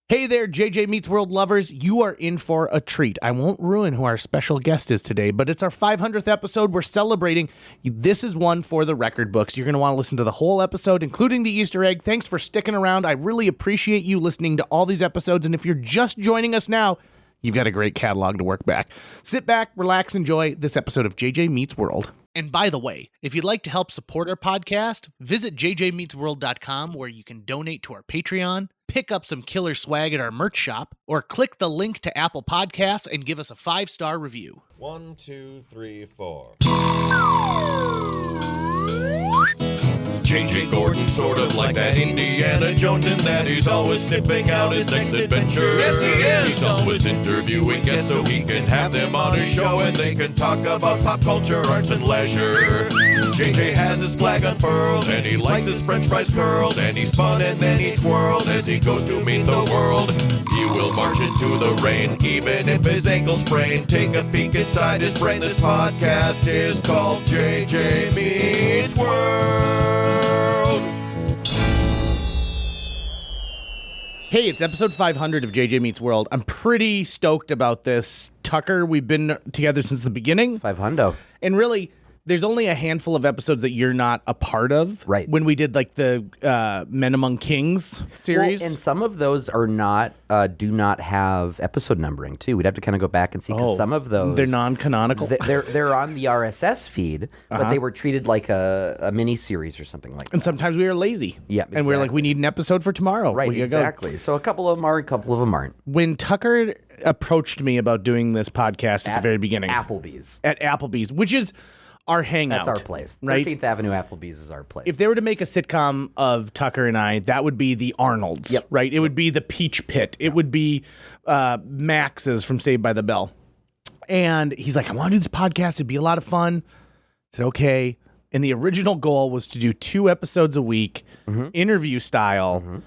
Hey there, JJ Meets World lovers. You are in for a treat. I won't ruin who our special guest is today, but it's our 500th episode. We're celebrating. This is one for the record books. You're going to want to listen to the whole episode, including the Easter egg. Thanks for sticking around. I really appreciate you listening to all these episodes. And if you're just joining us now, you've got a great catalog to work back. Sit back, relax, enjoy this episode of JJ Meets World. And by the way, if you'd like to help support our podcast, visit jjmeetsworld.com where you can donate to our Patreon, pick up some killer swag at our merch shop, or click the link to Apple Podcast and give us a 5-star review. 1, 2, 3, 4. J.J. Gordon, sort of like that Indiana Jones, in that he's always sniffing out his next adventure. Yes, he is. He's always interviewing guests so he can have them on his show and they can talk about pop culture, arts, and leisure. J.J. has his flag unfurled and he likes his french fries curled, and he's fun and then he twirled as he goes to meet the world. He will march into the rain even if his ankle sprained. Take a peek inside his brain. This podcast is called JJ Meets World. Hey, it's episode 500 of JJ Meets World. I'm pretty stoked about this. Tucker, we've been together since the beginning. 500. And really, there's only a handful of episodes that you're not a part of. Right. When we did like the Men Among Kings series. Well, and some of those are not, do not have episode numbering too. We'd have to kind of go back and see, because some of those, they're non-canonical. They're on the RSS feed, but they were treated like a mini series or something like that. And sometimes we were lazy. Yeah, And we were like, we need an episode for tomorrow. Right, We gotta go. exactly. So a couple of them are, a couple of them aren't. When Tucker approached me about doing this podcast at the very beginning. Applebee's. At Applebee's, which is our hangout. That's our place. Right? 13th Avenue Applebee's is our place. If they were to make a sitcom of Tucker and I, that would be the Arnolds, Yep. right? It would be the Peach Pit. It would be Max's from Saved by the Bell. And he's like, I want to do this podcast. It'd be a lot of fun. I said, okay. And the original goal was to do 2 episodes a week, interview style.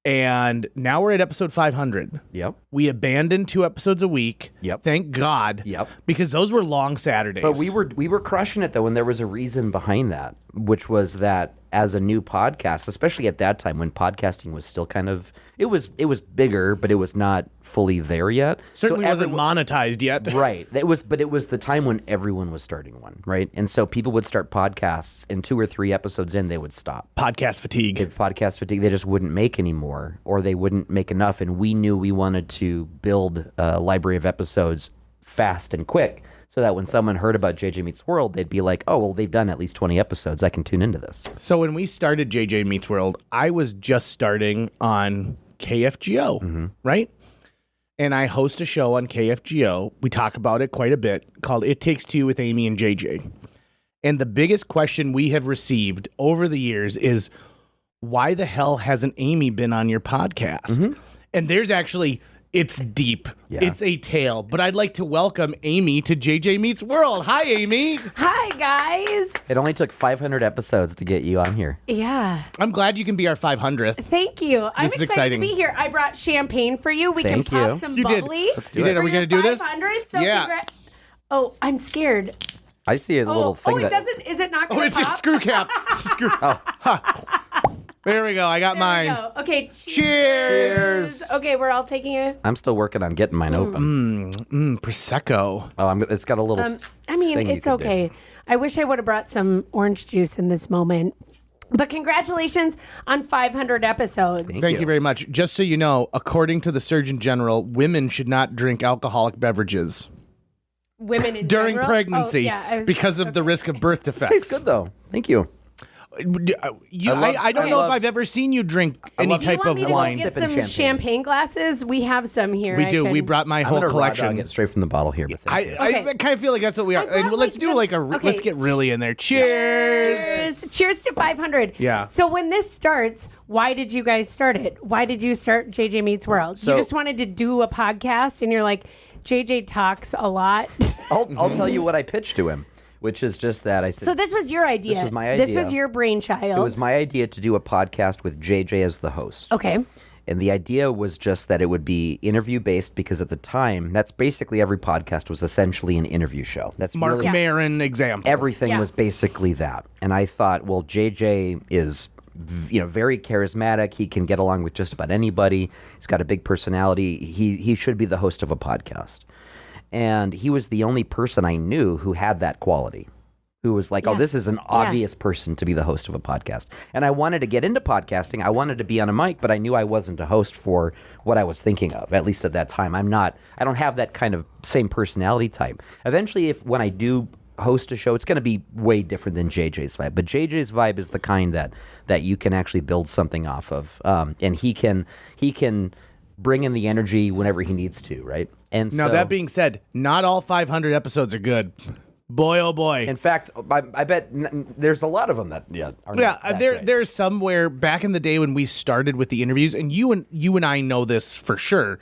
And now we're at episode 500. Yep. We abandoned 2 episodes a week. Yep. Thank God. Yep. Because those were long Saturdays. But we were crushing it though, and there was a reason behind that, which was that as a new podcast, especially at that time when podcasting was still kind of it was bigger, but it was not fully there yet. Certainly wasn't monetized yet. Right. It was the time when everyone was starting one, right? And so people would start podcasts, and 2 or 3 episodes in, they would stop. Podcast fatigue. Podcast fatigue. They just wouldn't make anymore, or they wouldn't make enough. And we knew we wanted to build a library of episodes fast and quick, so that when someone heard about JJ Meets World, they'd be like, oh, well, they've done at least 20 episodes. I can tune into this. So when we started JJ Meets World, I was just starting on KFGO, right? And I host a show on KFGO. We talk about it quite a bit, called It Takes Two with Amy and JJ. And the biggest question we have received over the years is, why the hell hasn't Amy been on your podcast? And there's actually... It's deep. Yeah. It's a tale. But I'd like to welcome Amy to JJ Meets World. Hi, Amy. Hi, guys. It only took 500 episodes to get you on here. Yeah. I'm glad you can be our 500th. Thank you. I'm is excited exciting. to be here. I brought champagne for you. We Thank can pop you. some You did. bubbly. Let's do You it. did. Are we going to do this? 500. So Yeah. Oh, I'm scared. I see a little thing it that... doesn't. Is it not Oh, going it's to a pop? screw cap. It's a screw. There we go. I got There we mine. go. Okay. Cheers. Okay, we're all taking it. I'm still working on getting mine open. Prosecco. Oh, it's got a little I mean, thing you it's could do. okay. I wish I would have brought some orange juice in this moment. But congratulations on 500 episodes. Thank you very much. Just so you know, according to the Surgeon General, women should not drink alcoholic beverages Women in during general? pregnancy Oh, yeah, because of the risk of birth defects. Tastes good, though. Thank you. I don't know if I've ever seen you drink any love- type You want of me to go wine. get Sipping some champagne. champagne glasses? We have some here. We I do. can- We brought my I'm whole gonna collection. get straight from the bottle here. But thank you. I Okay. kind of feel like that's what we are. brought, And let's like, do the- like a. okay. Let's get really in there. Cheers. Cheers to 500. Yeah. So when this starts, why did you guys start it? Why did you start JJ Meets World? So- You just wanted to do a podcast, and you're like, JJ talks a lot. I'll tell you what I pitched to him, which is just that I said. So this was your idea. This was my This idea. was your brainchild. It was my idea to do a podcast with JJ as the host. Okay. And the idea was just that it would be interview based, because at the time, that's basically every podcast was essentially an interview show. That's Mark really Maron example. everything Yeah. was basically that. And I thought, well, JJ is very charismatic. He can get along with just about anybody. He's got a big personality. He should be the host of a podcast. And he was the only person I knew who had that quality, who was like, oh, this is an obvious person to be the host of a podcast. And I wanted to get into podcasting. I wanted to be on a mic, but I knew I wasn't a host for what I was thinking of, at least at that time. I don't have that kind of same personality type. Eventually, when I do host a show, it's going to be way different than JJ's vibe. But JJ's vibe is the kind that you can actually build something off of. And he can bring in the energy whenever he needs to, right? And Now, that being said, not all 500 episodes are good. Boy, oh boy. In fact, I bet there's a lot of them that are not that great. There's somewhere back in the day when we started with the interviews, and you and I know this for sure.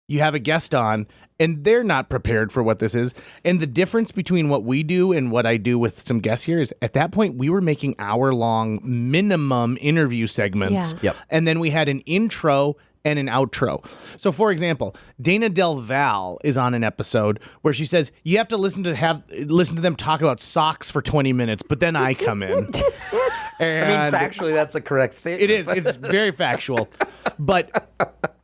You have a guest on, and they're not prepared for what this is. And the difference between what we do and what I do with some guests here is, at that point, we were making hour-long minimum interview segments. Yeah. Yep. And then we had an intro and an outro. So, for example, Dana Del Val is on an episode where she says you have to listen to them talk about socks for 20 minutes, but then I come in. And factually, that's a correct statement. it is. It's very factual. But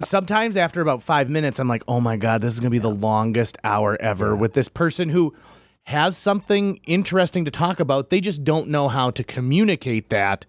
sometimes after about 5 minutes, I'm like, oh my God, this is going to be the longest hour ever with this person who has something interesting to talk about. They just don't know how to communicate that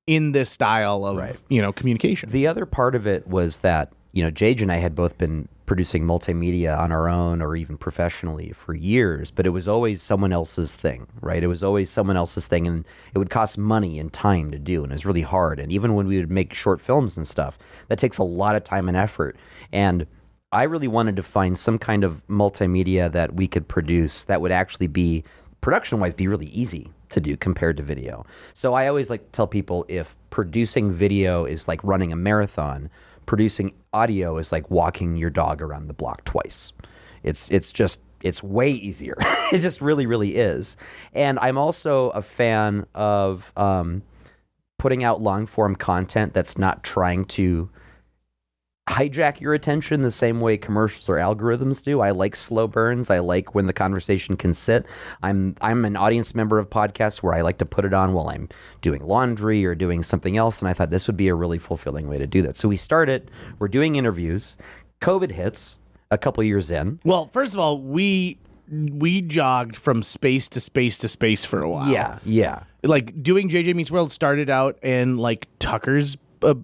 in this style of, communication. The other part of it was that, JJ and I had both been producing multimedia on our own or even professionally for years, but it was always someone else's thing, right? It was always someone else's thing, and it would cost money and time to do, and it was really hard. And even when we would make short films and stuff, that takes a lot of time and effort. And I really wanted to find some kind of multimedia that we could produce that would actually be, production-wise, be really easy to do compared to video. So I always like to tell people, if producing video is like running a marathon, producing audio is like walking your dog around the block twice. It's way easier. It just really, really is. And I'm also a fan of putting out long-form content that's not trying to hijack your attention the same way commercials or algorithms do. I like slow burns. I like when the conversation can sit. I'm an audience member of podcasts where I like to put it on while I'm doing laundry or doing something else, and I thought this would be a really fulfilling way to do that. So we started, we're doing interviews. COVID hits a couple years in. Well, first of all, we jogged from space to space to space for a while. Yeah. Like, doing JJ Meets World started out in like Tucker's,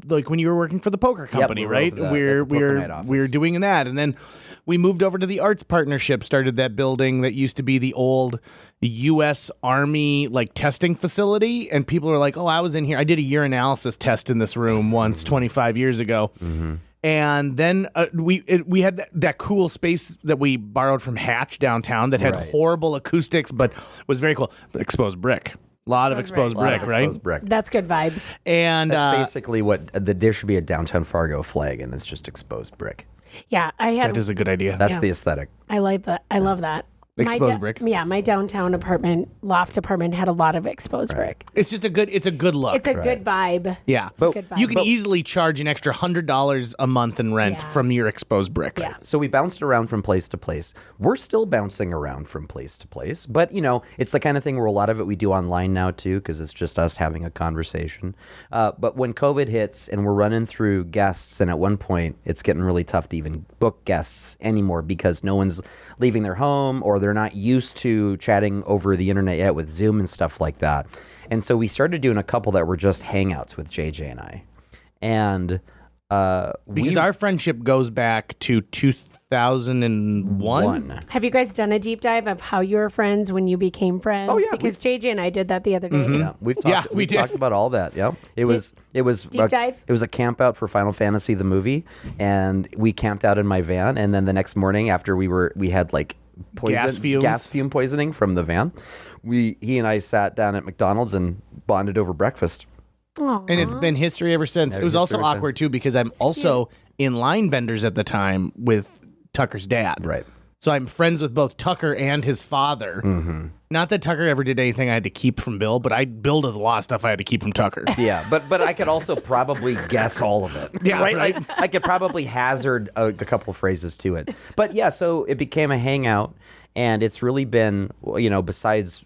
like when you were working for the poker company, right? We're doing that, and then we moved over to the Arts Partnership, started that building that used to be the old U.S. Army like testing facility, and people were like, "Oh, I was in here. I did a urinalysis test in this room once, 25 years ago." Mm-hmm. And then we had that cool space that we borrowed from Hatch downtown that had horrible acoustics, but was very cool. Exposed brick. A lot of exposed brick, right? That's good vibes. And that's basically what there should be a downtown Fargo flag, and it's just exposed brick. Yeah, that is a good idea. That's the aesthetic. I like that. I love that. Exposed brick. Yeah, my downtown loft apartment had a lot of exposed brick. It's just a good look. It's a good vibe. Yeah. It's a good vibe. You can easily charge an extra $100 a month in rent from your exposed brick. Yeah. So we bounced around from place to place. We're still bouncing around from place to place, but it's the kind of thing where a lot of it we do online now too, because it's just us having a conversation. But when COVID hits and we're running through guests, and at one point it's getting really tough to even book guests anymore because no one's leaving their home, or they're not used to chatting over the internet yet with Zoom and stuff like that. And so we started doing a couple that were just hangouts with JJ and I. And because our friendship goes back to 2001. Have you guys done a deep dive of how you were friends when you became friends? Oh, yeah, because JJ and I did that the other day. Mm-hmm. Yeah, we talked about all that. Yeah, it was deep dive. It was a camp out for Final Fantasy the movie, and we camped out in my van. And then the next morning, after we had like gas fume poisoning from the van, he and I sat down at McDonald's and bonded over breakfast. Aww. And it's been history ever since. It was also awkward too because I'm also in line vendors at the time with Tucker's dad. Right. So I'm friends with both Tucker and his father. Mm-hmm. Not that Tucker ever did anything I had to keep from Bill, but Bill does a lot of stuff I had to keep from Tucker. Yeah, but I could also probably guess all of it. Yeah, right. I could probably hazard a couple phrases to it. But yeah, so it became a hangout, and it's really been, besides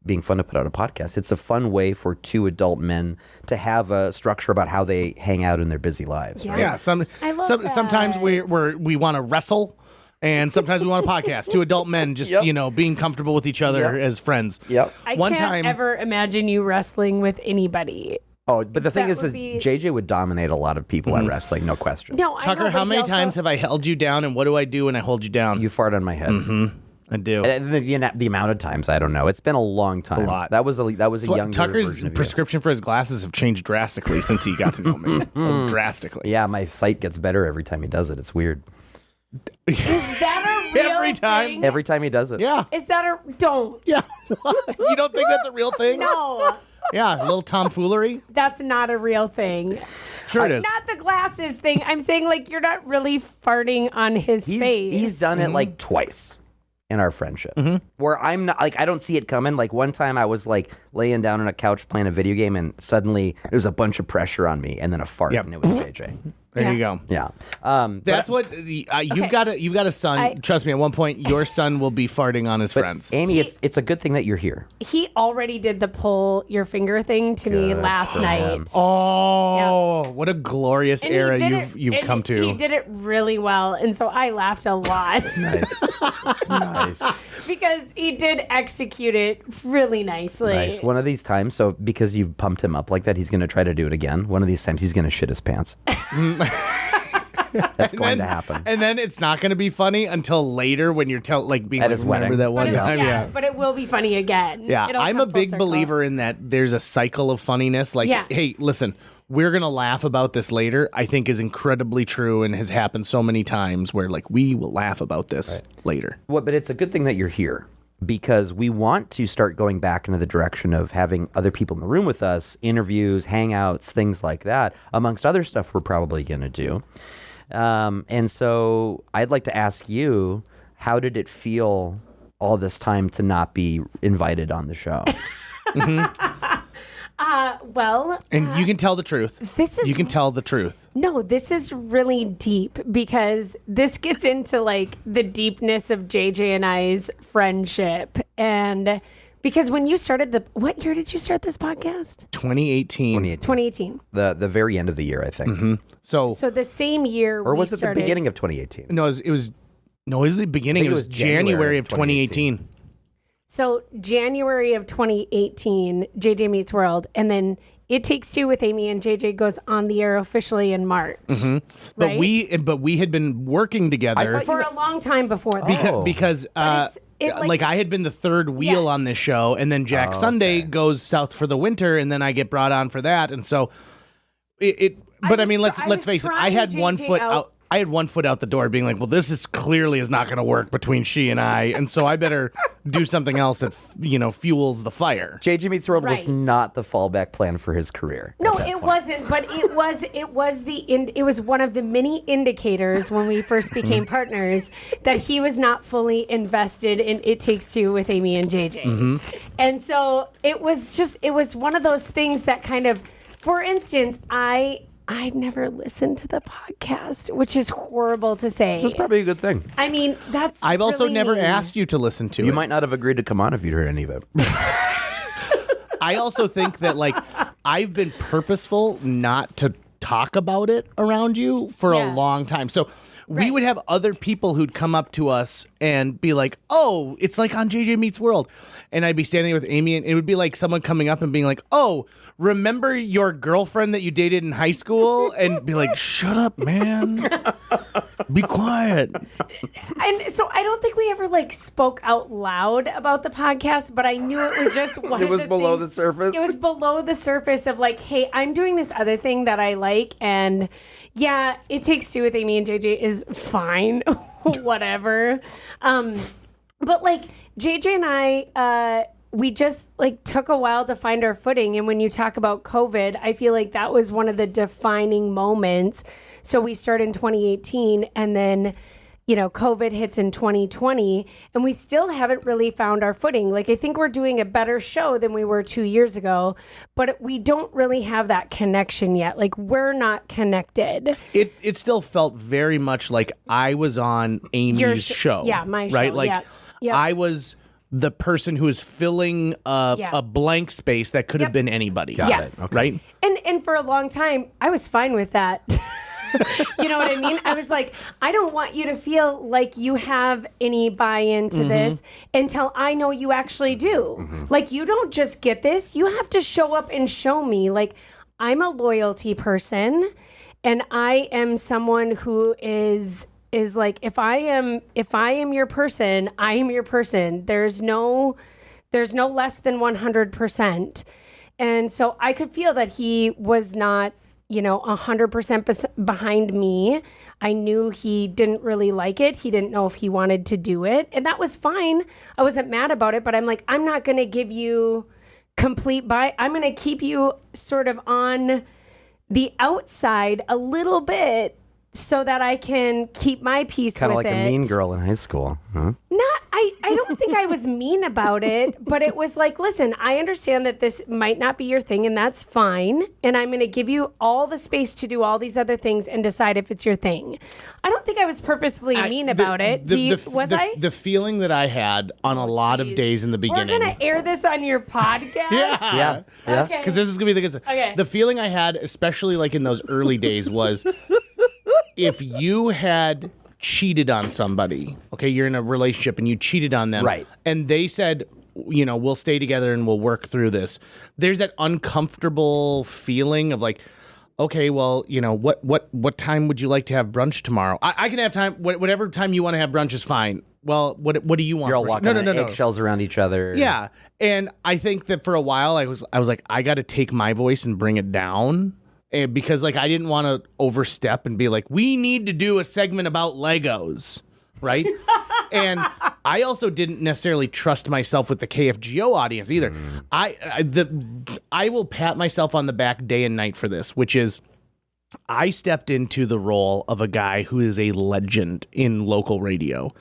being fun to put out a podcast. It's a fun way for two adult men to have a structure about how they hang out in their busy lives. Right? Yeah, I love sometimes that. we want to wrestle, and sometimes we want to podcast. Two adult men just being comfortable with each other as friends. Yep. I can't ever imagine you wrestling with anybody. Oh, but the thing is be- JJ would dominate a lot of people at wrestling, no question. No, Tucker, I know, how but many he times have I held you down, and what do I do when I hold you down? You fart on my head. I do. And the amount of times, I don't know. It's been a long time. a lot. That was a younger Tucker's version of you. prescription for his glasses have changed drastically since he got to know me. Drastically. Yeah, my sight gets better every time he does it. It's weird. Is that a real Every time? thing? Every time he does it. Yeah. Is that a don't? Yeah. You don't think that's a real thing? No, Yeah, a little tomfoolery. that's not a real thing. Sure it is. Not the glasses thing. I'm saying like you're not really farting on his face. He's done it like twice in our friendship where I'm not like, I don't see it coming. Like one time I was like laying down on a couch playing a video game and suddenly there was a bunch of pressure on me and then a fart Yep. and it was JJ. There you go. Yeah. That's what you've got. You've got a son. Trust me. At one point, your son will be farting on his friends. Amy, it's a good thing that you're here. He already did the pull your finger thing to me last night. Oh, what a glorious And he era did you've come to. He did it really well, and so I laughed a lot Nice. Nice. because he did execute it really nicely. Nice. One of these times, so because you've pumped him up like that, he's going to try to do it again. One of these times, he's going to shit his pants. That's going to happen. And then it's not going to be funny until later when you're being At like, his remember wedding. that one But time? yeah, but it will be funny again. Yeah, It'll I'm come a full big circle. believer in that there's a cycle of funniness. Like, Yeah. hey, listen, we're going to laugh about this later, I think is incredibly true and has happened so many times where, like, we will laugh about this later. But it's a good thing that you're here because we want to start going back into the direction of having other people in the room with us, interviews, hangouts, things like that, amongst other stuff we're probably going to do. And so I'd like to ask you, how did it feel all this time to not be invited on the show? Well, And you can tell the truth. this You can tell the truth. No, this is really deep because this gets into like the deepness of JJ and I's friendship. And because when you started what year did you start this podcast? 2018. 2018. The very end of the year, I think. So the same year Or was we it started, the beginning of 2018? no, it was the beginning. think It was January of 2018. So January of 2018, JJ Meets World, and then It Takes Two with Amy and JJ goes on the air officially in March. But right? we had been working together for a long time before that. because like I had been the third wheel Yes. on this show, and then Jack Sunday goes south for the winter, and then I get brought on for that, and so it. But I mean, let's face it. I had one foot out. I had one foot out the door, being like, "Well, this is clearly not going to work between she and I, and so I better do something else that fuels the fire." JJ Meets World was Right. not the fallback plan for his career. No, it wasn't. But it was one of the many indicators when we first became partners that he was not fully invested in It Takes Two with Amy and JJ. And so it was one of those things that kind of, for instance, I've never listened to the podcast, which is horrible to say. That's probably a good thing. I mean, that's. I've also really never mean. asked you to listen to You it. might not have agreed to come on if you'd heard any of it. I also think that I've been purposeful not to talk about it around you for a Yeah. long time. So we Right. would have other people who'd come up to us and be like, "Oh, it's like on JJ Meets World." And I'd be standing there with Amy, and it would be like someone coming up and being like, "Oh, remember your girlfriend that you dated in high school?" And be like, "Shut up, man. Be quiet." And so I don't think we ever spoke out loud about the podcast, but I knew it was just one It of was the below things- the surface? It was below the surface of hey, I'm doing this other thing that I like, and yeah, It Takes Two with Amy and JJ is fine, whatever. But JJ and I, we just took a while to find our footing. And when you talk about COVID, I feel like that was one of the defining moments. So we start in 2018 and then, COVID hits in 2020 and we still haven't really found our footing. I think we're doing a better show than we were 2 years ago, but we don't really have that connection yet. We're not connected. It still felt very much like I was on Amy's show. Yeah, my show, Right? yeah. Yep. I was the person who is filling a blank space that could have been anybody. Yes. Okay. Right? And for a long time, I was fine with that. You know what I mean? I was like, I don't want you to feel like you have any buy-in to this until I know you actually do. Like, you don't just get this. You have to show up and show me. Like, I'm a loyalty person, and I am someone who is like, if I am your person, I am your person. There's no less than 100%. And so I could feel that he was not 100% behind me. I knew he didn't really like it. He didn't know if he wanted to do it. And that was fine. I wasn't mad about it, but I'm like, I'm not going to give you complete I'm going to keep you sort of on the outside a little bit so that I can keep my peace with it. Kind of like a mean girl in high school, huh? I don't think I was mean about it, but it was like, listen, I understand that this might not be your thing, and that's fine. And I'm going to give you all the space to do all these other things and decide if it's your thing. I don't think I was purposefully mean about it. Was I? The feeling that I had on a lot of days in the beginning. We're going to air this on your podcast? Yeah. Okay. Because this is going to be the good stuff. Okay. The feeling I had, especially like in those early days, was if you had cheated on somebody, okay, you're in a relationship and you cheated on them, right? And they said, we'll stay together and we'll work through this. There's that uncomfortable feeling of like, okay, well, what time would you like to have brunch tomorrow? I can have time. Whatever time you want to have brunch is fine. Well, what do you want? You're all walking on eggshells around each other. Yeah, and I think that for a while I was like, I got to take my voice and bring it down. Because like I didn't want to overstep and be like, we need to do a segment about Legos, right? And I also didn't necessarily trust myself with the KFGO audience either. I will pat myself on the back day and night for this, which is I stepped into the role of a guy who is a legend in local radio,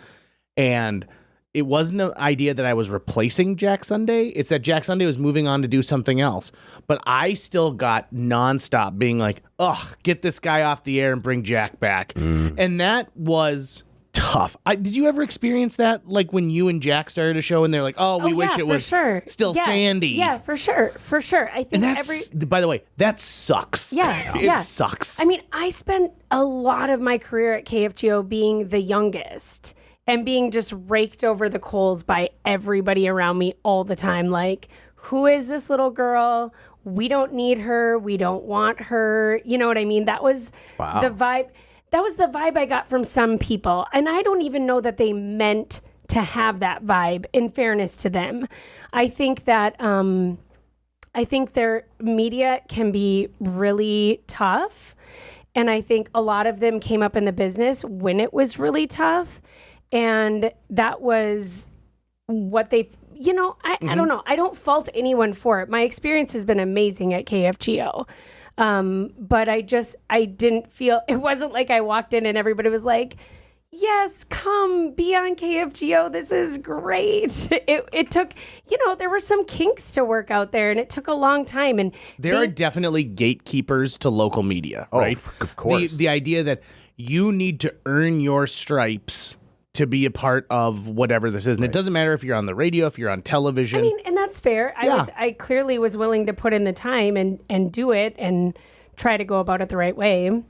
and it wasn't an idea that I was replacing Jack Sunday. It's that Jack Sunday was moving on to do something else. But I still got nonstop being like, ugh, get this guy off the air and bring Jack back. And that was tough. Did you ever experience that? Like when you and Jack started a show and they're like, oh, we wish it was still Sandy. Yeah, for sure. For sure. I think by the way, that sucks. Yeah. It sucks. I mean, I spent a lot of my career at KFGO being the youngest and being just raked over the coals by everybody around me all the time. Like, who is this little girl? We don't need her. We don't want her. You know what I mean? That was the vibe. That was the vibe I got from some people. And I don't even know that they meant to have that vibe, in fairness to them. I think that their media can be really tough. And I think a lot of them came up in the business when it was really tough. And that was what they, I don't know. I don't fault anyone for it. My experience has been amazing at KFGO. But I didn't feel, it wasn't like I walked in and everybody was like, yes, come be on KFGO. This is great. It took, there were some kinks to work out there, and it took a long time. And there are definitely gatekeepers to local media, right? Of course. The idea that you need to earn your stripes to be a part of whatever this is. And it doesn't matter if you're on the radio, if you're on television. I mean, and that's fair. I clearly was willing to put in the time and do it and try to go about it the right way.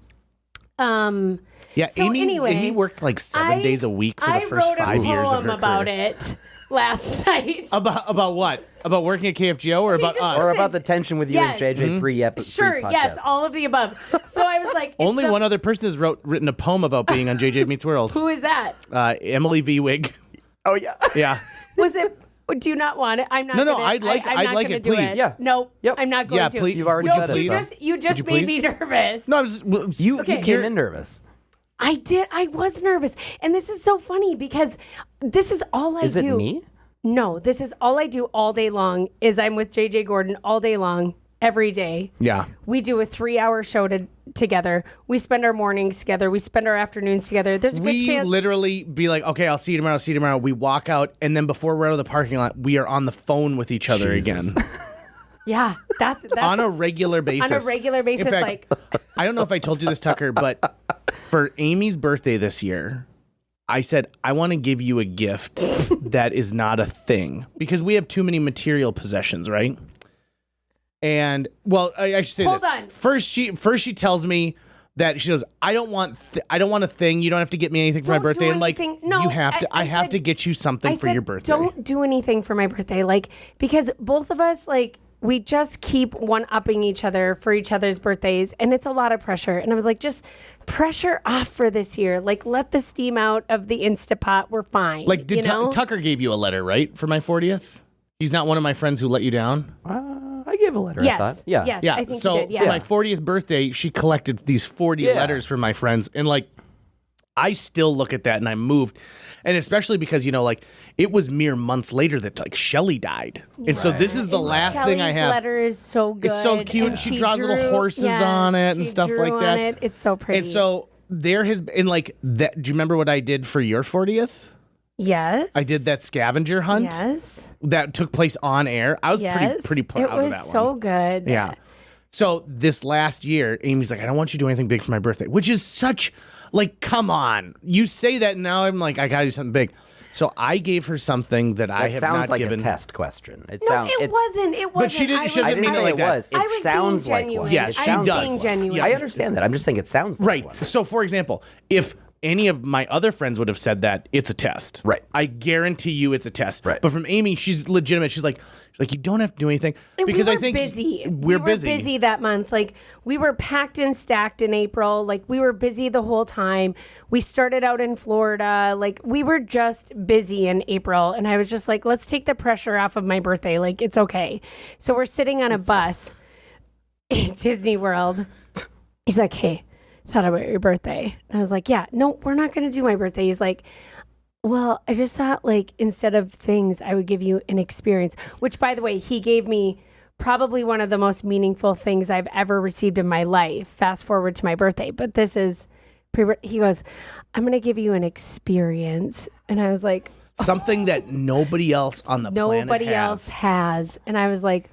Yeah, so Amy worked like 7 days a week for the first 5 years of her career. I wrote a poem about it last night. About what? About working at KFGO or about us? Or about the tension with you and JJ Sure, yes, all of the above. So I was like... Only one other person has written a poem about being on JJ Meets World. Who is that? Emily V. Wig. Oh, yeah. Yeah. Was it... Do you not want it? I'm not. No, I'd like it, please. Yeah. No, yep. I'm not going to. Please. You've already said it. You just made me nervous. No, you came in nervous. I did. I was nervous. And this is so funny because this is all I do. Is it me? No, this is all I do all day long is I'm with JJ Gordon all day long, every day. Yeah. We do a 3-hour show together. We spend our mornings together. We spend our afternoons together. There's a good chance. We literally be like, okay, I'll see you tomorrow. We walk out, and then before we're out of the parking lot, we are on the phone with each other again. Yeah, that's on a regular basis. On a regular basis, In fact, I don't know if I told you this, Tucker, but for Amy's birthday this year, I said, I want to give you a gift that is not a thing because we have too many material possessions, right? And well, I should say Hold this. on. First, she tells me that she goes, I don't want a thing. You don't have to get me anything for my Don't birthday. do I'm like, anything. No, you have to. I have said- to get you something I for said, your birthday. Don't do anything for my birthday, like because both of us like. We just keep one-upping each other for each other's birthdays, and it's a lot of pressure. And I was like, just pressure off for this year. Like, let the steam out of the Instapot. We're fine. Like, did you know? Tucker gave you a letter, right, for my 40th? He's not one of my friends who let you down? I gave a letter, I Yes. thought. Yeah. Yes. Yeah. I think So you did. Yeah. for my 40th birthday, she collected these 40 letters from my friends. And, like, I still look at that and I'm moved. And especially because, like, it was mere months later that, like, Shelly died. And so this is the last thing I Shelley's have. letter is so good. It's so cute. And She draws little horses on it and she stuff drew like that. on it. It's so pretty. And so there has been, like, that. Do you remember what I did for your 40th? yes. I did that scavenger hunt Yes. that took place on air. I was Yes. pretty proud it of was that one. so good. Yeah. So this last year, Amy's like, I don't want you to do anything big for my birthday, which is such, like, come on. You say that and now I'm like, I got to do something big. So I gave her something that I That have sounds not like given. a test question. It No, sounds. it wasn't. It wasn't. But she didn't- she doesn't I didn't mean it say like it that. was. It I was sounds being like genuine. one. Yeah, she I was does. being genuine. Yeah. I understand that. I'm just saying it sounds like Right. one. So, for example, if any of my other friends would have said that, it's a test. Right. I guarantee you it's a test. Right. But from Amy, she's legitimate. She's like, you don't have to do anything. And because we were I think busy. We're we busy. were busy that month. Like we were packed and stacked in April. Like we were busy the whole time. We started out in Florida. Like we were just busy in April. And I was just like, let's take the pressure off of my birthday. Like it's okay. So we're sitting on a bus in Disney World. He's like, hey, thought about your birthday. And I was like, yeah, no, we're not going to do my birthday. He's like, well, I just thought like instead of things, I would give you an experience, which by the way, he gave me probably one of the most meaningful things I've ever received in my life. Fast forward to my birthday. But this is, he goes, I'm going to give you an experience. And I was like, something that nobody else on the planet nobody else has. And I was like,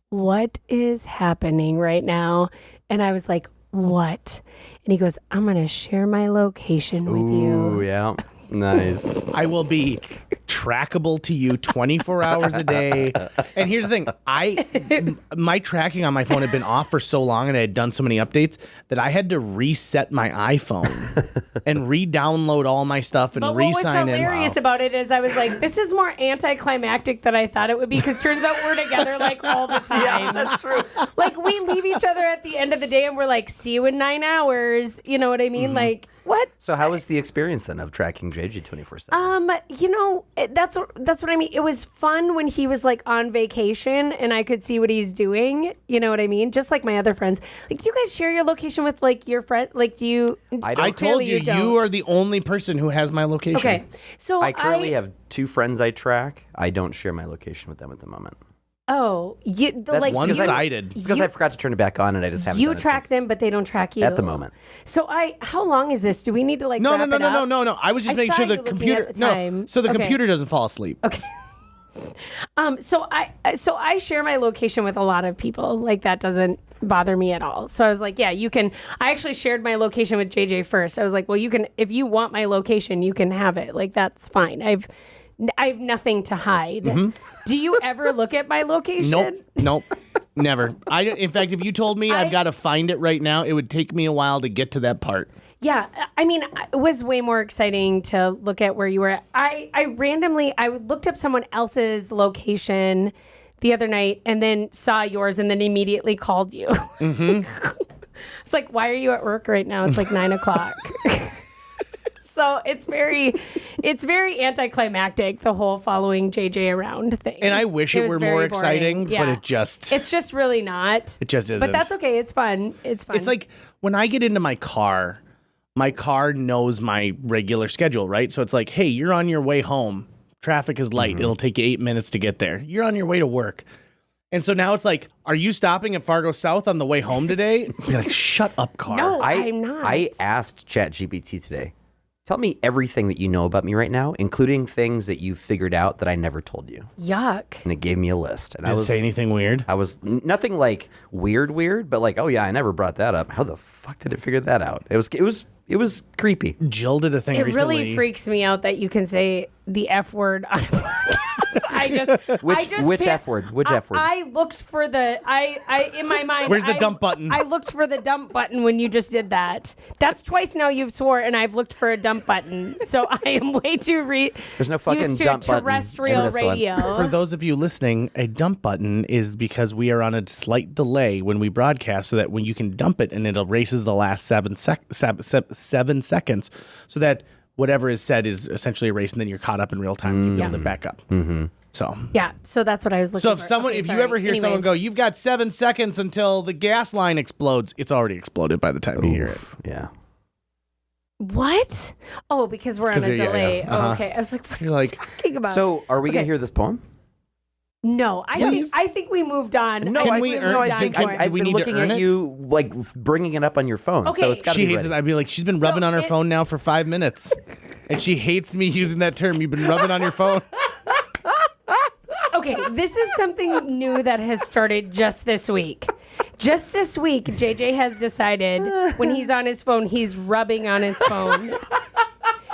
what is happening right now? And I was like, what? And he goes, I'm going to share my location with you. Ooh, yeah. Nice. I will be trackable to you 24 hours a day. And here's the thing. My tracking on my phone had been off for so long and I had done so many updates that I had to reset my iPhone and re-download all my stuff and But what was re-sign in. hilarious about it is I was like, this is more anticlimactic than I thought it would be because turns out we're together like all the time. Yeah, that's true. Like we leave each other at the end of the day and we're like, see you in 9 hours. You know what I mean? Like, what? So how was the experience then of tracking JJ 24/7? That's what I mean. It was fun when he was like on vacation and I could see what he's doing. You know what I mean? Just like my other friends. Like, do you guys share your location with like your friend? Like, do you? I don't. I told you, don't. you are the only person who has my location. Okay, so I currently have 2 friends I track. I don't share my location with them at the moment. Oh, like one-sided. It's because I forgot to turn it back on and I just haven't. You done it track since. them, but they don't track you At the moment. So how long is this? Do we need to like No. wrap it up? No. I was just I making saw sure the you looking computer. at the time. So the Okay. computer doesn't fall asleep. Okay. So I share my location with a lot of people. Like that doesn't bother me at all. So I was like, yeah, you can. I actually shared my location with JJ first. I was like, well, you can if you want my location, you can have it. Like that's fine. I have nothing to hide. Do you ever look at my location? Nope. Never. In fact, if you told me I've got to find it right now, it would take me a while to get to that part. Yeah, I mean, it was way more exciting to look at where you were. I randomly looked up someone else's location the other night and then saw yours and then immediately called you. It's like, why are you at work right now? It's like 9 o'clock. So it's very anticlimactic, the whole following JJ around thing. And I wish it was were very more boring. exciting, but Yeah. it just It's just really not. it just isn't. But that's okay. It's fun. It's fun. It's like when I get into my car knows my regular schedule, right? So it's like, hey, you're on your way home. Traffic is light. It'll take you 8 minutes to get there. You're on your way to work. And so now it's like, are you stopping at Fargo South on the way home today? Be like, shut up, car. No. I'm not. I asked ChatGPT today Tell me everything that you know about me right now, including things that you figured out that I never told you. Yuck. And it gave me a list. And Did it say anything weird? I was nothing like weird, but like, oh yeah, I never brought that up. How the fuck did it figure that out? It was creepy. Jill did a thing It recently. really freaks me out that you can say the F word on a podcast. Which F word? Which F word? I looked for in my mind. Where's the dump button? I looked for the dump button when you just did that. That's twice now you've swore, and I've looked for a dump button. So I am way too There's no fucking used to dump button terrestrial in this one. radio. For those of you listening, a dump button is because we are on a slight delay when we broadcast, so that when you can dump it and it erases the last 7 seconds, so that whatever is said is essentially erased, and then you're caught up in real time and you build it back up. Mm-hmm. So Yeah, so that's what I was looking So for. if someone, Okay, if sorry. you ever hear Anyway. someone go, "You've got 7 seconds until the gas line explodes," it's already exploded by the time you hear it. Yeah. What? Oh, because we're on 'Cause a yeah, delay. yeah. Uh-huh. Oh, okay. I was like, what are You're you like, talking about? So are we Okay. gonna hear this poem? No, Please. I think we moved on. No, I Can think we moved earn- on I think for I- it. I've we been need to looking earn at it? you like bringing it up on your phone, so Okay. it's got to She be hates ready. it. I'd be like, she's been So rubbing on her it's- phone now for 5 minutes, and she hates me using that term. You've been rubbing on your phone. Okay, this is something new that has started just this week. Just this week, JJ has decided when he's on his phone, he's rubbing on his phone.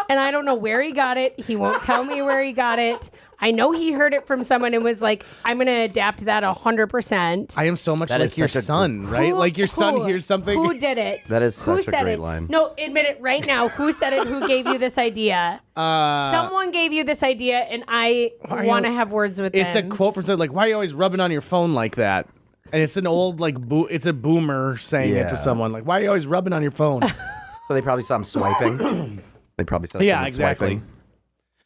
And I don't know where he got it. He won't tell me where he got it. I know he heard it from someone and was like, I'm going to adapt that 100%. I am so much That like is your such a son, right? Like your son Who- hears something. Who did it? That is Who such a said great it? line. No, admit it right now. Who said it? Who gave you this idea? Someone gave you this idea, and I want to have words with It's them. a quote from something like, "Why are you always rubbing on your phone like that?" And it's an old like it's a boomer saying it Yeah. to someone like, "Why are you always rubbing on your phone?" So they probably saw him swiping. They probably saw Yeah, someone exactly. swiping.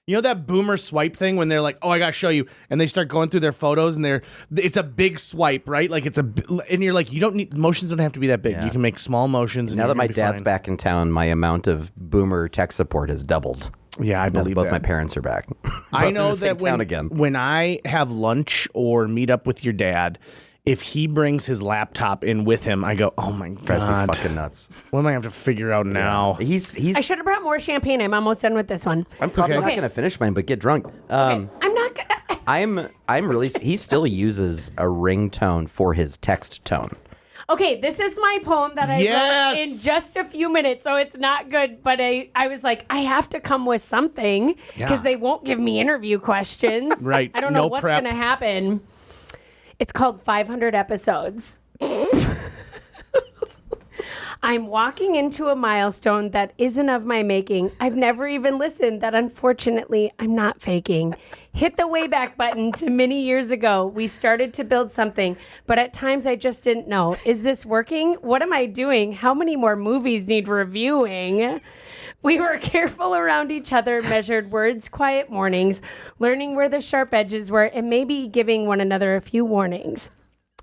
You know that boomer swipe thing when they're like, "Oh, I gotta show you," and they start going through their photos, and it's a big swipe, right? Like and you're like, you don't need motions, don't have to be that big. Yeah. You can make small motions. And Now you're that my gonna be dad's fine. back in town, my amount of boomer tech support has doubled. Yeah, I Now that believe both that. my parents are back. I Both know in the same that town again. when I have lunch or meet up with your dad, if he brings his laptop in with him, I go, "Oh my Drives me god, fucking nuts. what am I gonna have to figure out now?" He's. I should have brought more champagne. I'm almost done with this one. I'm probably okay. not gonna finish mine, but get drunk. I'm not gonna. I'm really. He still uses a ringtone for his text tone. Okay, this is my poem that I Yes! wrote in just a few minutes, so it's not good. But I was like, I have to come with something because Yeah. they won't give me interview questions. Right, I don't know no what's prep. going to happen. It's called 500 episodes. I'm walking into a milestone that isn't of my making. I've never even listened that unfortunately I'm not faking. Hit the Wayback button to many years ago. We started to build something, but at times I just didn't know. Is this working? What am I doing? How many more movies need reviewing? We were careful around each other, measured words, quiet mornings, learning where the sharp edges were, and maybe giving one another a few warnings.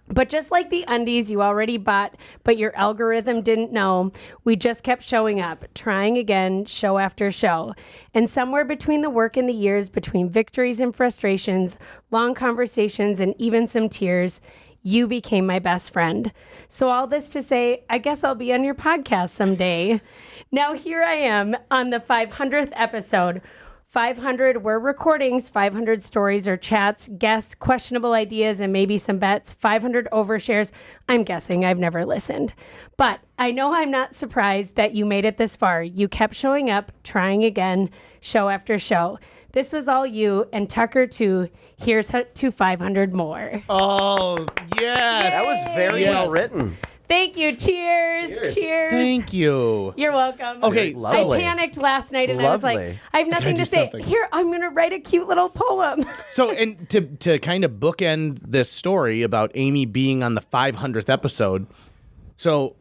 But just like the undies you already bought, but your algorithm didn't know, we just kept showing up, trying again, show after show. And somewhere between the work and the years, between victories and frustrations, long conversations, and even some tears, you became my best friend. So all this to say, I guess I'll be on your podcast someday. Now here I am on the 500th episode. 500 were recordings, 500 stories or chats, guests, questionable ideas, and maybe some bets, 500 overshares. I'm guessing I've never listened. But I know I'm not surprised that you made it this far. You kept showing up, trying again, show after show. This was all you, and Tucker too. Here's to 500 more. Oh yes, That was very Yes. well written. Thank you. Cheers. Cheers. Thank you. You're welcome. Okay, Very so- I lovely. panicked last night and I was like, Lovely. I have nothing do to say. something. Here, I'm going to write a cute little poem. So, and to kind of bookend this story about Amy being on the 500th episode. So,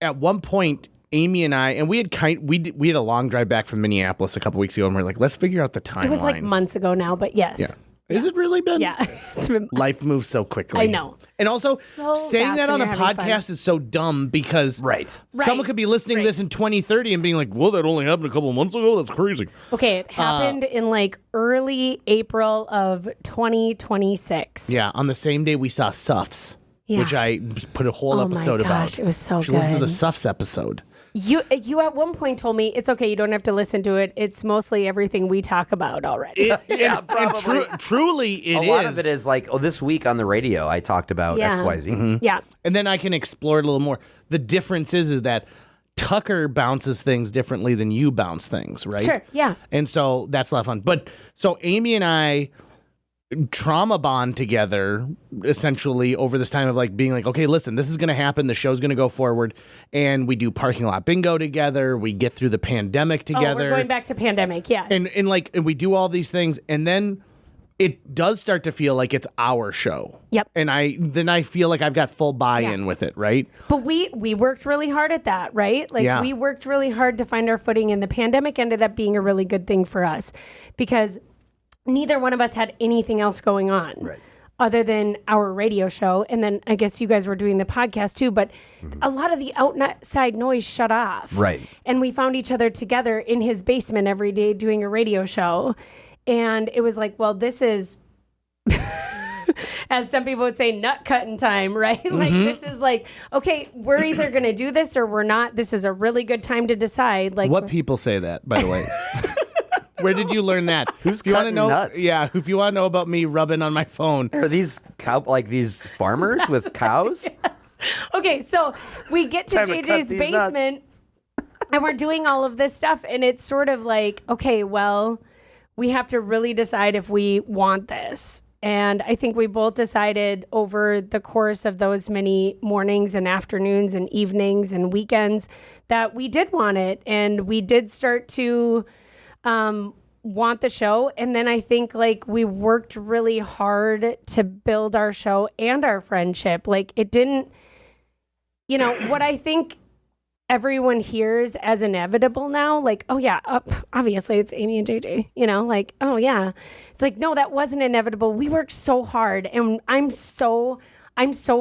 at one point, Amy and I, and we had a long drive back from Minneapolis a couple weeks ago, and we are like, let's figure out the timeline. It was like months ago now, but yes. Yeah. Is it really been? Yeah. It's been Life moves so quickly. I know. And also, So saying fast that on when a you're having podcast fun. is so dumb because Right. someone Right. could be listening to Right. this in 2030 and being like, well, that only happened a couple of months ago. That's crazy. Okay, it happened in like early April of 2026. Yeah, on the same day we saw Suffs, Yeah. which I put a whole Oh my episode gosh, about. it was so She listened to the good. Suffs episode. You at one point told me it's okay. You don't have to listen to it. It's mostly everything we talk about already. Truly, it is. A lot of it is like, this week on the radio, I talked about XYZ. Mm-hmm. Yeah. And then I can explore it a little more. The difference is that Tucker bounces things differently than you bounce things, right? Sure, yeah. And so that's a lot of fun. But so Amy and I trauma bond together essentially over this time of like being like, okay, listen, this is going to happen. The show's going to go forward. And we do parking lot bingo together. We get through the pandemic together. Oh, we're going back to pandemic, yes. And we do all these things. And then it does start to feel like it's our show. Yep. And I feel like I've got full buy-in with it, right? But we worked really hard at that, right? Like we worked really hard to find our footing, and the pandemic ended up being a really good thing for us because neither one of us had anything else going on other than our radio show. And then I guess you guys were doing the podcast too, but a lot of the outside noise shut off. Right. And we found each other together in his basement every day doing a radio show. And it was like, well, this is, as some people would say, nut cutting time, right? Like, this is like, okay, we're either going to do this or we're not. This is a really good time to decide. Like, what people say that, by the way? Where did you learn that? Who's if you wanna cutting know, nuts? Yeah, if you want to know about me rubbing on my phone. Are these these farmers with cows? Yes. Okay, so we get to Time to cut JJ's these basement and we're doing all of this stuff, and it's sort of like, okay, well, we have to really decide if we want this. And I think we both decided over the course of those many mornings and afternoons and evenings and weekends that we did want it, and we did start to want the show. And then I think like we worked really hard to build our show and our friendship. Like it didn't, what I think everyone hears as inevitable now, like, oh yeah, obviously it's Amy and JJ, like, oh yeah. It's like, no, that wasn't inevitable. We worked so hard, and I'm so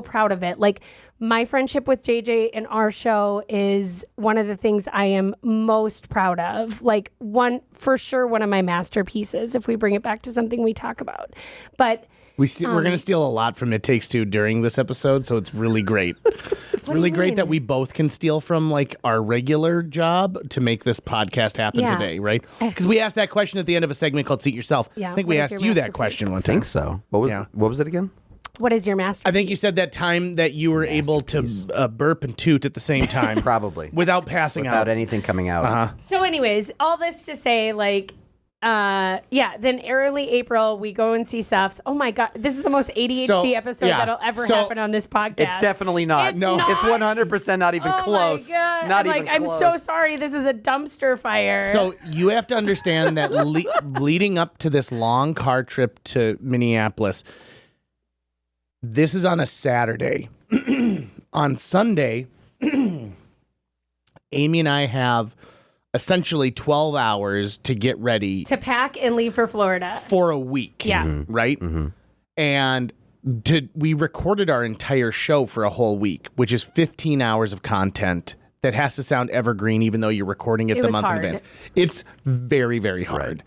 proud of it. Like, my friendship with JJ and our show is one of the things I am most proud of. Like, one of my masterpieces, if we bring it back to something we talk about. But we're going to steal a lot from It Takes Two during this episode, so it's really great. It's really great that we both can steal from like our regular job to make this podcast happen today, right? Because we asked that question at the end of a segment called Seat Yourself. Yeah, I think we asked you that question one time. I think so. What was it again? What is your masterpiece? I think you said that time that you were able to burp and toot at the same time. Probably. Without passing out. Without anything coming out. Uh-huh. So anyways, all this to say, like, then early April, we go and see Sufs. Oh my God, this is the most ADHD episode that'll ever happen on this podcast. It's definitely not. It's not. It's 100% not even close. Oh my God. Not I'm even like, close. I'm so sorry. This is a dumpster fire. So you have to understand that leading up to this long car trip to Minneapolis, this is on a Saturday. On Sunday, Amy and I have essentially 12 hours to get ready. To pack and leave for Florida. For a week. Yeah. Right? Mm-hmm. And we recorded our entire show for a whole week, which is 15 hours of content that has to sound evergreen even though you're recording it the month in advance. It's very, very hard. Right.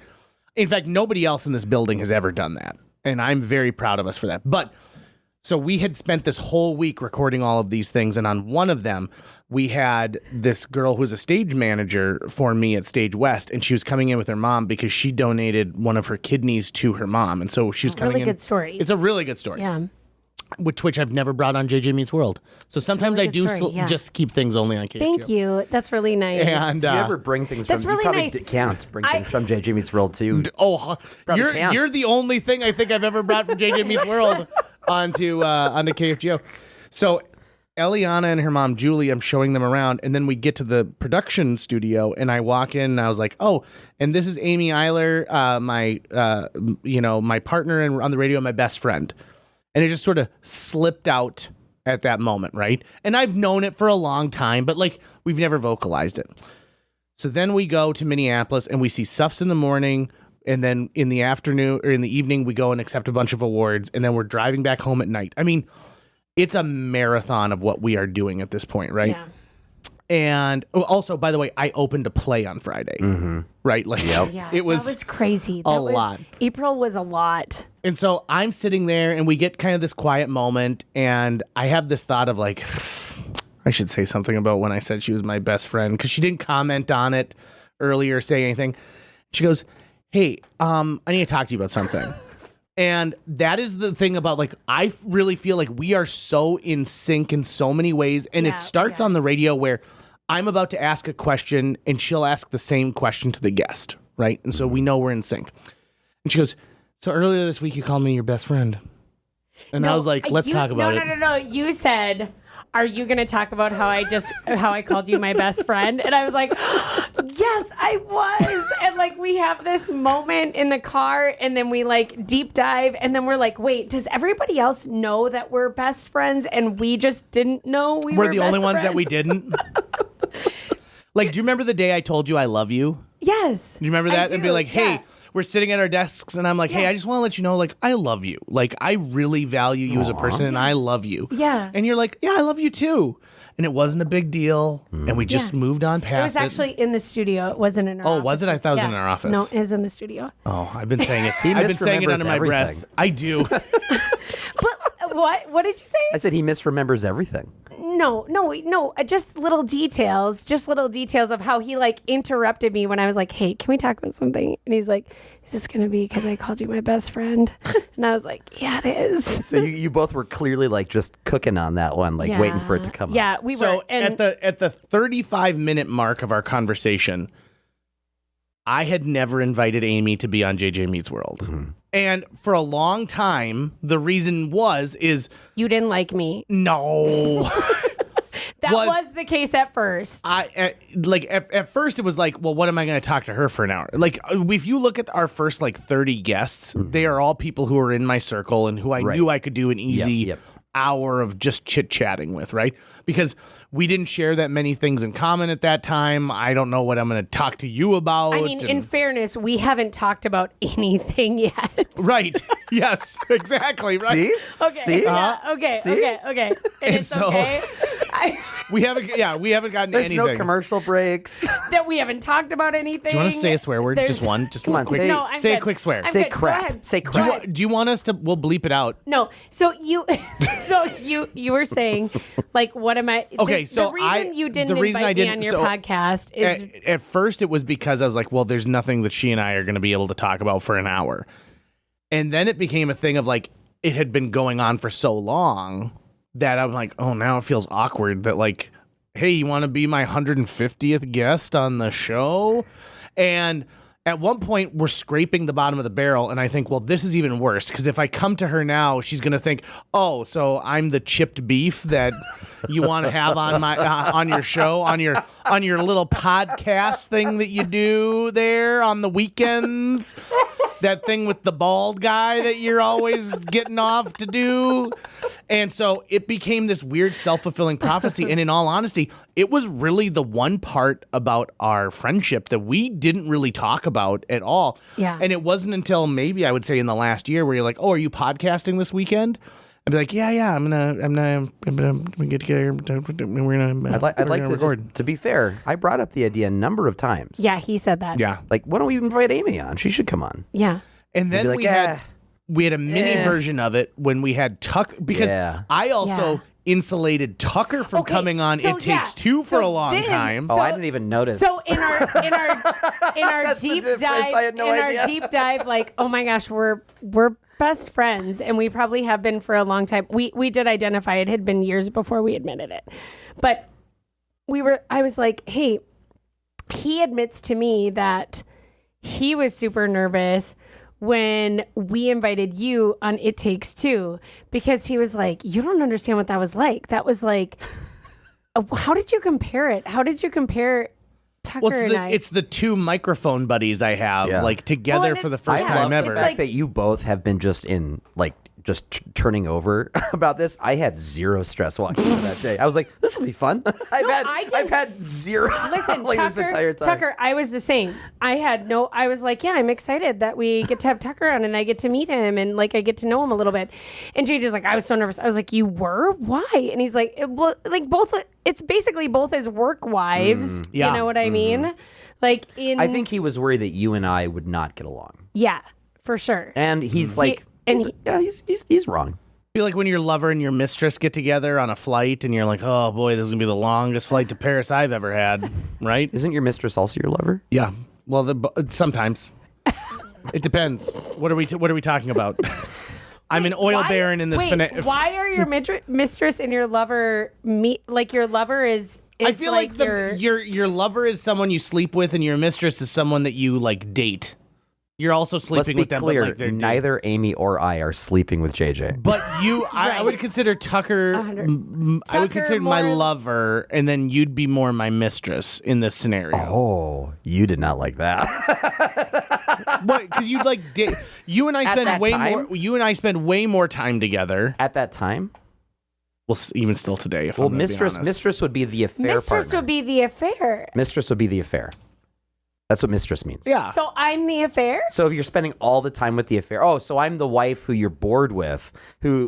In fact, nobody else in this building has ever done that. And I'm very proud of us for that. But so we had spent this whole week recording all of these things, and on one of them, we had this girl who was a stage manager for me at Stage West, and she was coming in with her mom because she donated one of her kidneys to her mom, and so she was coming in. Really good story. It's a really good story. Yeah. Which I've never brought on JJ Meets World. So sometimes really I do just keep things only on KHGO. Thank you. That's really nice. And do you ever bring things from... really you probably nice. Can't bring things from JJ Meets World, too. You're the only thing I think I've ever brought from JJ Meets World onto KFGO. So Eliana and her mom, Julie, I'm showing them around, and then we get to the production studio, and I walk in, and I was like, oh, and this is Amy Iler, my partner on the radio, my best friend. And it just sort of slipped out at that moment, right? And I've known it for a long time, but like we've never vocalized it. So then we go to Minneapolis and we see Sufs in the morning, and then in the afternoon or in the evening we go and accept a bunch of awards, and then we're driving back home at night. I mean, it's a marathon of what we are doing at this point, right? Yeah. And also, by the way, I opened a play on Friday, right? Like, it was, that was crazy. A lot. April was a lot. And so I'm sitting there, and we get kind of this quiet moment, and I have this thought of like, I should say something about when I said she was my best friend, because she didn't comment on it earlier, say anything. She goes, hey, I need to talk to you about something. And that is the thing about, like, I really feel like we are so in sync in so many ways. And it starts on the radio where I'm about to ask a question and she'll ask the same question to the guest, right? And so we know we're in sync. And she goes, so earlier this week you called me your best friend. And I was like, let's talk about it. No. You said, are you going to talk about how I called you my best friend? And I was like, yes, I was. And like, we have this moment in the car and then we like deep dive and then we're like, wait, does everybody else know that we're best friends? And we just didn't know we're the only ones that we didn't. Like, do you remember the day I told you I love you? Yes. Do you remember that? And be like, hey, we're sitting at our desks and I'm like, hey, I just want to let you know, like, I love you. Like, I really value you as a person and I love you. Yeah. And you're like, yeah, I love you too. And it wasn't a big deal. And we just moved on past it. It was actually in the studio. It wasn't in our office. Oh, was it? I thought it was in our office. No, it was in the studio. Oh, I've been saying it. I've been saying it under my breath. I do. But what did you say? I said he misremembers everything. No, just little details of how he like interrupted me when I was like, hey, can we talk about something? And he's like, is this going to be because I called you my best friend? And I was like, yeah, it is. So you both were clearly like just cooking on that one, like waiting for it to come up. Yeah, we were. So at the 35-minute mark of our conversation, I had never invited Amy to be on JJ Meets World. Mm-hmm. And for a long time, the reason is... You didn't like me. No. That was the case at first. At first it was like, well, what am I going to talk to her for an hour? Like, if you look at our first, 30 guests, they are all people who are in my circle and who I knew I could do an easy hour of just chit-chatting with, right? Because we didn't share that many things in common at that time. I don't know what I'm going to talk to you about. I mean, in fairness, we haven't talked about anything yet. Right. Yes, exactly. Right. See? Okay. See? Okay. See? Okay. And it's so, okay. We haven't gotten There's anything. no commercial breaks. That we haven't talked about anything. Do you want to say a swear word? Just one quick. No, I'm say good. a quick swear. I'm Say good. crap. Go ahead. Say crap. Do you want us to? We'll bleep it out. No. So you were saying, like, what am I? Okay, the reason you didn't invite me on your podcast is at first it was because I was like, well, there's nothing that she and I are going to be able to talk about for an hour, and then it became a thing of like it had been going on for so long that I'm like, oh, now it feels awkward that like, hey, you want to be my 150th guest on the show? And at one point, we're scraping the bottom of the barrel, and I think, well, this is even worse, because if I come to her now, she's going to think, oh, so I'm the chipped beef that you want to have on my on your show, on your little podcast thing that you do there on the weekends, that thing with the bald guy that you're always getting off to do. And so it became this weird self-fulfilling prophecy. And in all honesty, it was really the one part about our friendship that we didn't really talk about at all. Yeah. And it wasn't until maybe I would say in the last year where you're like, oh, are you podcasting this weekend? I'd be like, yeah, I'm gonna get together. We're gonna. I'd like to record. To be fair, I brought up the idea a number of times. yeah, he said that. Yeah. Like, why don't we invite Amy on? She should come on. Yeah. And then You'd be like, we had a mini version of it when we had Tuck, because I also insulated Tucker from coming on so, It Takes Two for a long time. I didn't even notice. So in our deep difference. dive, I had no idea. our deep dive, like, oh my gosh, we're best friends, and we probably have been for a long time. We did identify it had been years before we admitted it, but I was like, hey, he admits to me that he was super nervous when we invited you on It Takes Two, because he was like, you don't understand what that was like. That was like, how did you compare it? How did you compare Tucker and I? It's the two microphone buddies I have, like, together for the first time ever. The fact that you both have been just in, like, turning over about this. I had zero stress walking into that day. I was like, this will be fun. I've had zero. Listen, like, Tucker, this entire time. Tucker, I was the same. I was like, yeah, I'm excited that we get to have Tucker on and I get to meet him and like I get to know him a little bit. And JJ's like, I was so nervous. I was like, you were? Why? And he's like, well, like both. It's basically both his work wives. You know what I mean? Like I think he was worried that you and I would not get along. Yeah, for sure. And he's like. He's wrong. Feel like when your lover and your mistress get together on a flight and you're like, oh boy, this is going to be the longest flight to Paris I've ever had, right? Isn't your mistress also your lover? Yeah. Well, sometimes. It depends. What are we talking about? I'm an oil baron in this. Why are your mistress and your lover like your lover is I feel like your lover is someone you sleep with and your mistress is someone that you like date. You're also sleeping with them. Let's be clear, but like neither Amy or I are sleeping with JJ. But I would consider Tucker. I would consider my lover, and then you'd be more my mistress in this scenario. Oh, you did not like that. What? Because you'd like you and I spend way time? more. You and I spend way more time together. At that time. Well, even still today. If I'm mistress would be the affair. Mistress would be the affair. Mistress would be the affair. That's what mistress means. Yeah. So I'm the affair? So if you're spending all the time with the affair, so I'm the wife who you're bored with, who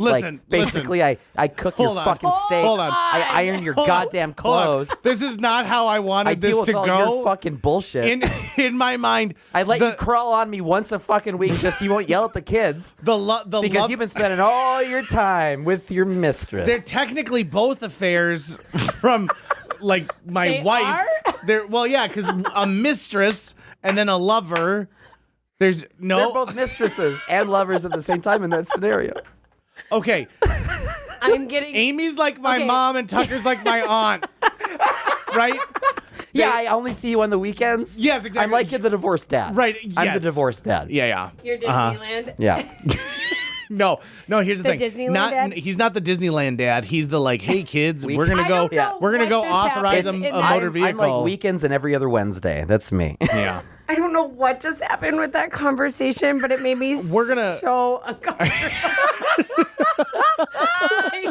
basically I cook your fucking steak, Hold on. I iron your goddamn clothes. This is not how I wanted I deal this with to all go. your fucking bullshit. In my mind, I let you crawl on me once a fucking week just so you won't yell at the kids. Because you've been spending all your time with your mistress. They're technically both affairs from like my wife. They're because a mistress and then a lover. They're both mistresses and lovers at the same time in that scenario. Okay. I'm getting Amy's like my mom and Tucker's like my aunt. Right? Yeah, I only see you on the weekends. Yes, exactly. I'm like the divorced dad. Right. I'm the divorced dad. Yeah. You're Disneyland. Yeah. No. Here's the thing. Disneyland dad? He's not the Disneyland dad. He's the like, hey kids, we're gonna I go. don't know We're gonna what go just authorize a happened in motor vehicle. I'm like weekends and every other Wednesday. That's me. Yeah. I don't know what just happened with that conversation, but it made me so uncomfortable. Okay.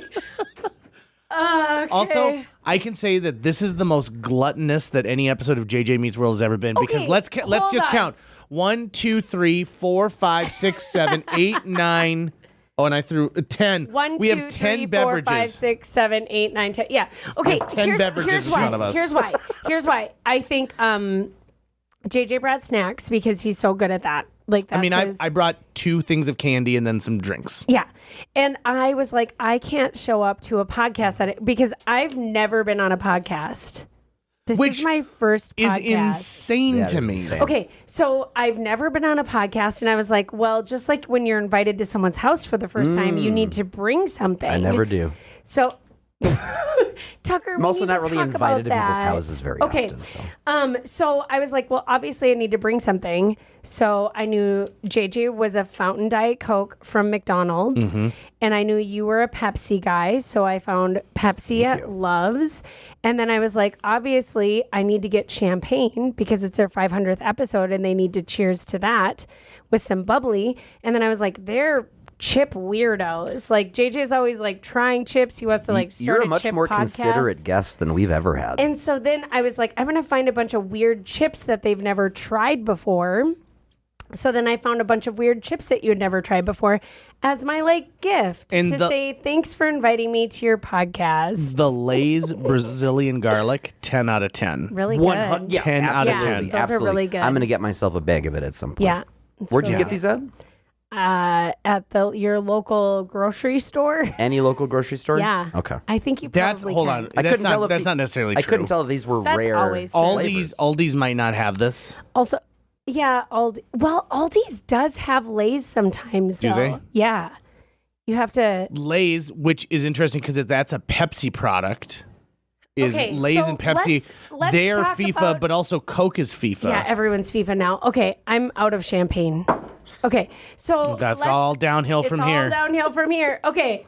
Also, I can say that this is the most gluttonous that any episode of JJ Meets World has ever been because let's just count 1, 2, 3, 4, 5, 6, 7, 8, 9. Oh, and I threw 10. 1, we 2, have 10 3, beverages. 4, 5, 6, 7, 8, 9, 10. Yeah. Okay. 10 beverages in front of us. Here's why. I think JJ brought snacks because he's so good at that. Like that's I brought 2 things of candy and then some drinks. Yeah. And I was like, I can't show up to a podcast because I've never been on a podcast. This is my first podcast. Is insane to me. Insane. Okay, so I've never been on a podcast, and I was like, well, just like when you're invited to someone's house for the first time, you need to bring something. I never do. So, Tucker, I'm also not really invited to people's houses very often. So I was like, well, obviously I need to bring something. So I knew JJ was a Fountain Diet Coke from McDonald's, and I knew you were a Pepsi guy. So I found Pepsi at Love's, and then I was like, obviously I need to get champagne because it's their 500th episode, and they need to cheers to that with some bubbly. And then I was like, they're chip weirdos. Like JJ's always like trying chips. He wants to like start You're a much chip more podcast. considerate guest than we've ever had. And so then I was like, I'm going to find a bunch of weird chips that they've never tried before. So then I found a bunch of weird chips that you had never tried before as my like gift to say thanks for inviting me to your podcast. The Lay's Brazilian garlic, 10 out of 10. Really good. 10 out of 10. Those are really good. I'm going to get myself a bag of it at some point. Yeah. Where'd you get these at? At your local grocery store. Any local grocery store? Yeah. Okay. I think you That's probably hold can. on. I That's couldn't tell not if that's not necessarily true. I couldn't tell if these were That's rare. always true. Aldi's might not have this. Also, yeah, Aldi's does have Lay's sometimes. Do though. they? Yeah. You have to. Lay's, which is interesting because that's a Pepsi product. Is Okay, Lay's so and Pepsi? let's They're talk FIFA, about- but also Coke is FIFA. Yeah, everyone's FIFA now. Okay, I'm out of champagne. Okay, so That's all downhill from here. It's all downhill from here. Okay,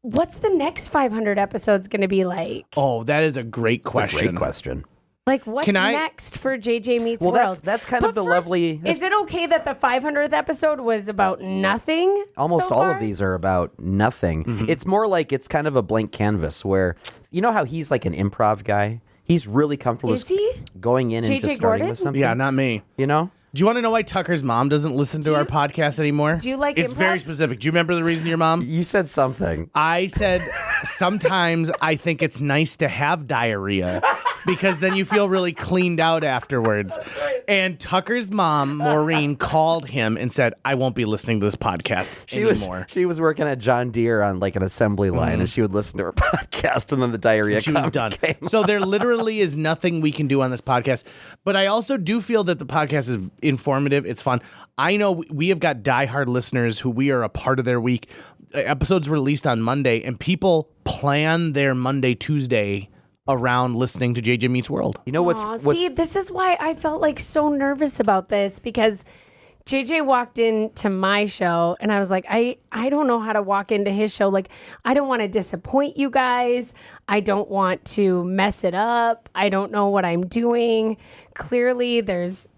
what's the next 500 episodes going to be like? Oh, that is a great That's question. a great question. Like, what's Can I- next for JJ Meets Well, World? that's kind But of the first, lovely. Is it okay that the 500th episode was about nothing? Almost so all far? of these are about nothing. Mm-hmm. It's more like it's kind of a blank canvas where, you know how he's like an improv guy? He's really comfortable Is he? going in and JJ just starting Gordon? with something. Yeah, not me. You know? Do you want to know why Tucker's mom doesn't listen to our you- podcast anymore? do you like It's improv? very specific. Do you remember the reason your mom? You said something. I said sometimes I think it's nice to have diarrhea. because then you feel really cleaned out afterwards. And Tucker's mom, Maureen, called him and said, I won't be listening to this podcast anymore. She was working at John Deere on like an assembly line, and she would listen to her podcast, and then the diarrhea She was done. So there literally is nothing we can do on this podcast. But I also do feel that the podcast is informative. It's fun. I know we have got diehard listeners who we are a part of their week. Episodes released on Monday, and people plan their Monday, Tuesday around listening to JJ Meets World. You know what's See, this is why I felt like so nervous about this, because JJ walked into my show and I was like, I don't know how to walk into his show. Like, I don't want to disappoint you guys. I don't want to mess it up. I don't know what I'm doing. Clearly, there's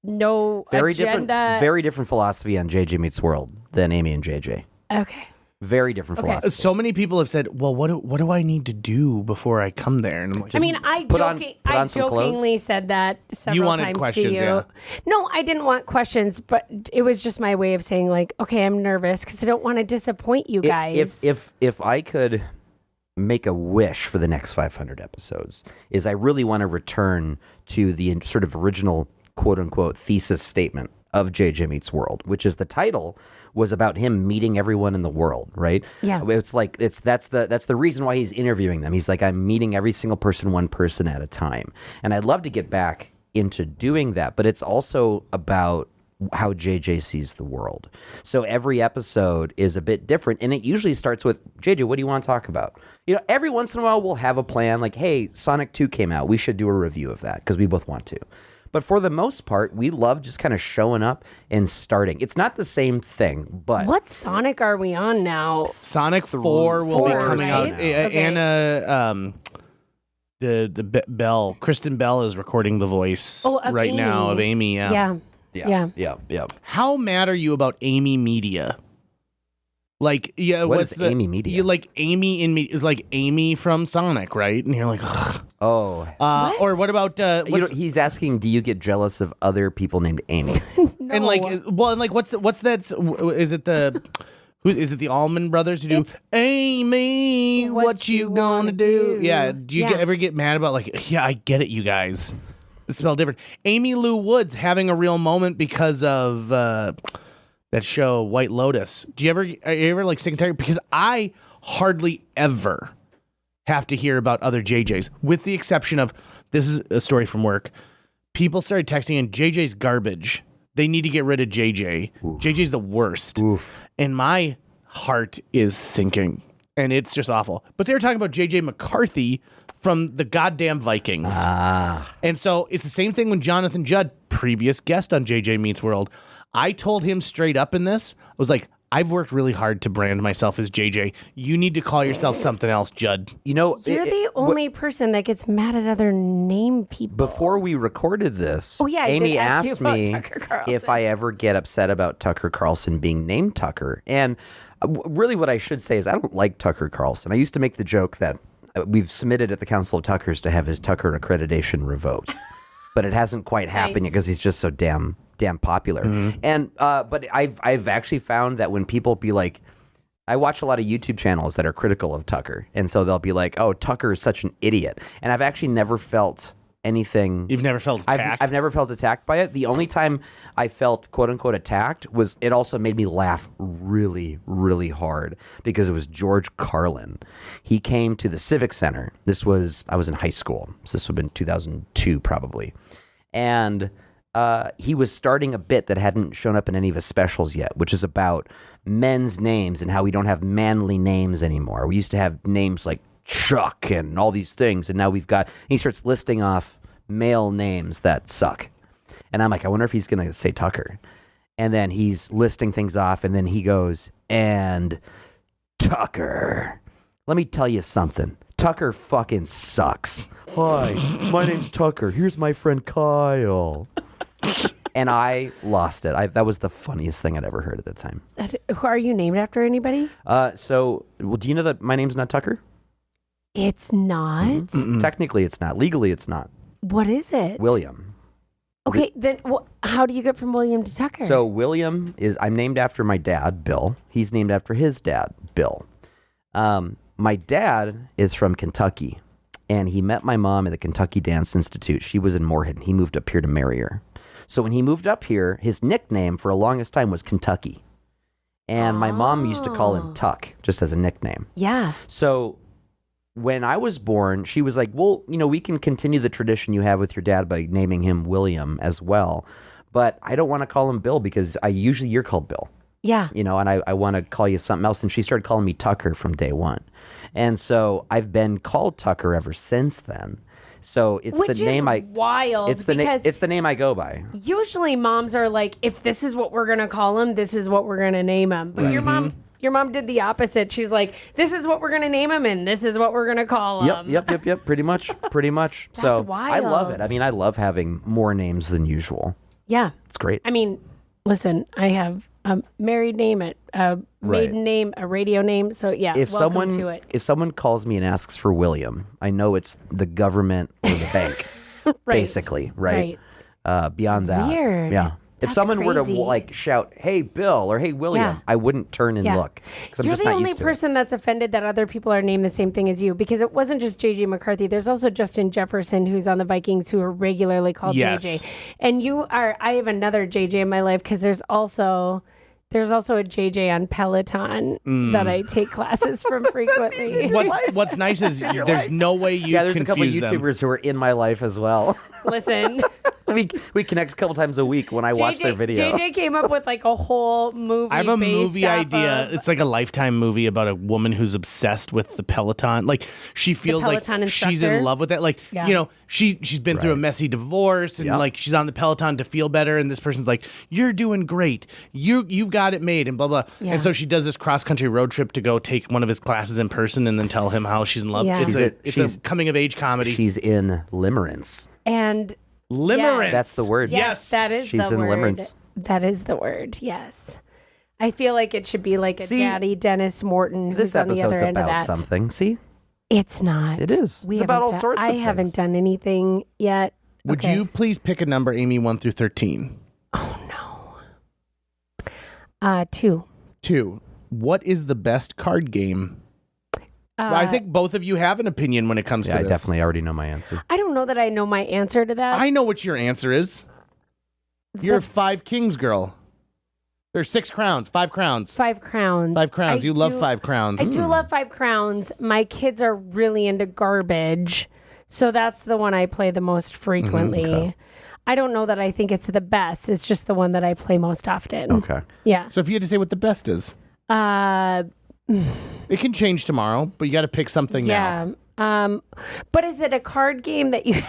no agenda. Very different philosophy on JJ Meets World than Amy and JJ. Okay. Very different philosophy. So many people have said, well, what do I need to do before I come there? And I'm like, I jokingly said that several times questions, to you. yeah. No, I didn't want questions, but it was just my way of saying like, okay, I'm nervous because I don't want to disappoint you guys. If I could make a wish for the next 500 episodes, is I really want to return to the sort of original quote unquote thesis statement of JJ Meets World, which is the title was about him meeting everyone in the world, right? Yeah. It's like that's the reason why he's interviewing them. He's like, I'm meeting every single person, one person at a time. And I'd love to get back into doing that, but it's also about how JJ sees the world. So every episode is a bit different, and it usually starts with, JJ, what do you want to talk about? You know, every once in a while we'll have a plan like, hey, Sonic 2 came out. We should do a review of that because we both want to. But for the most part, we love just kind of showing up and starting. It's not the same thing, but... What Sonic are we on now? Sonic 4 will be coming out. Okay. Anna, Bell, Kristen Bell is recording the voice right now of Amy. Yeah. How mad are you about Amy Media? Like, yeah, what's the Amy Media? You like Amy in me is like Amy from Sonic, right? And you're like, ugh. Oh. Or what about he's asking, do you get jealous of other people named Amy? No. And like, well, and like, what's that? Is it the is it the Allman Brothers who do Amy? What you gonna do? Yeah. Do you ever get mad about like? Yeah, I get it, you guys. It's spelled different. Amy Lou Woods having a real moment because of that show White Lotus. Are you ever like sick and tired? Because I hardly ever have to hear about other JJs, with the exception of, this is a story from work. People started texting in, JJ's garbage. They need to get rid of JJ. Oof. JJ's the worst. Oof. And my heart is sinking. And it's just awful. But they were talking about JJ McCarthy from the goddamn Vikings. And so it's the same thing when Jonathan Judd, previous guest on JJ Meets World, I told him straight up in this, I was like, I've worked really hard to brand myself as JJ. You need to call yourself something else, Judd. You know, you're the only person that gets mad at other name people. Before we recorded this, Amy asked me if I ever get upset about Tucker Carlson being named Tucker. And really what I should say is I don't like Tucker Carlson. I used to make the joke that we've submitted at the Council of Tuckers to have his Tucker accreditation revoked. But it hasn't quite happened yet because he's just so damn popular. Mm-hmm. And but I've actually found that when people be like, I watch a lot of YouTube channels that are critical of Tucker, and so they'll be like, oh, Tucker is such an idiot. And I've actually never felt anything. You've never felt attacked? I've never felt attacked by it. The only time I felt quote unquote attacked was it also made me laugh really, really hard because it was George Carlin. He came to the Civic Center. I was in high school. So this would have been 2002 probably. And he was starting a bit that hadn't shown up in any of his specials yet, which is about men's names and how we don't have manly names anymore. We used to have names like Chuck and all these things, and now we've got... he starts listing off male names that suck. And I'm like, I wonder if he's going to say Tucker. And then he's listing things off, and then he goes, and Tucker. Let me tell you something. Tucker fucking sucks. Hi, my name's Tucker. Here's my friend Kyle. And I lost it. That was the funniest thing I'd ever heard at the time. Who are you named after? Anybody? Do you know that my name's not Tucker? It's not? Mm-mm. Technically, it's not. Legally, it's not. What is it? William. Okay, then how do you get from William to Tucker? So William I'm named after my dad, Bill. He's named after his dad, Bill. My dad is from Kentucky, and he met my mom at the Kentucky Dance Institute. She was in Moorhead. He moved up here to marry her. So when he moved up here, his nickname for the longest time was Kentucky. And my mom used to call him Tuck, just as a nickname. Yeah. So when I was born, she was like, well, we can continue the tradition you have with your dad by naming him William as well. But I don't want to call him Bill because you're called Bill. Yeah. And I want to call you something else. And she started calling me Tucker from day one. And so I've been called Tucker ever since then. So it's Which the name is wild. It's the name I go by. Usually moms are like, if this is what we're going to call him, this is what we're going to name him. But your mom did the opposite. She's like, this is what we're going to name him and this is what we're going to call him. Yep. Pretty much. That's so wild. I love it. I mean, I love having more names than usual. Yeah. It's great. I mean, listen, I have a married name, a maiden name, a radio name. So yeah, welcome to it. If someone calls me and asks for William, I know it's the government or the bank, basically, right? Beyond that, Weird. Yeah. If That's someone were crazy. to like shout, "Hey, Bill," or "Hey, William," Yeah. I wouldn't turn and look because I'm You're just the not only used to person that's offended that other people are named the same thing as you, because it wasn't just JJ McCarthy. There's also Justin Jefferson, who's on the Vikings, who are regularly called Yes. JJ. And I have another JJ in my life because there's also a JJ on Peloton that I take classes from frequently. What's nice is there's no way you Yeah, there's a couple of confuse them. YouTubers who are in my life as well. Listen, we connect a couple times a week when I watch their video. JJ came up with like a whole movie. I have a based movie off idea. of- It's like a Lifetime movie about a woman who's obsessed with the Peloton. Like she feels like Peloton she's in instructor? love with it. Like Yeah. she's been through a messy divorce and like she's on the Peloton to feel better. And this person's like, "You're doing great. You've got it made." And blah blah. Yeah. And so she does this cross country road trip to go take one of his classes in person and then tell him how she's in love. Yeah. It's a coming of age comedy. She's in limerence. and Limerence. That's the word. Yes. that is She's the in word. limerence. That is the word. Yes. I feel like it should be like a See, Daddy Dennis Morton who's This on the episode's other end of about that. something. See? It's not. It is. We It's about haven't all done- sorts of I haven't things. done anything yet. Would Okay. you please pick a number, Amy, 1 through 13? 2. 2. What is the best card game? I think both of you have an opinion when it comes Yeah, to I this. definitely already know my answer. I don't know that I know my answer to that. I know what your answer is. You're a 5 Kings girl. There's 6 crowns, 5 crowns. 5 crowns. 5 crowns. I You love do- 5 crowns. I do love 5 crowns. My kids are really into garbage. So that's the one I play the most frequently. Okay. I don't know that I think it's the best. It's just the one that I play most often. Okay. Yeah. So if you had to say what the best is, Uh, it can change tomorrow, but you got to pick something now. yeah. But is it a card game that you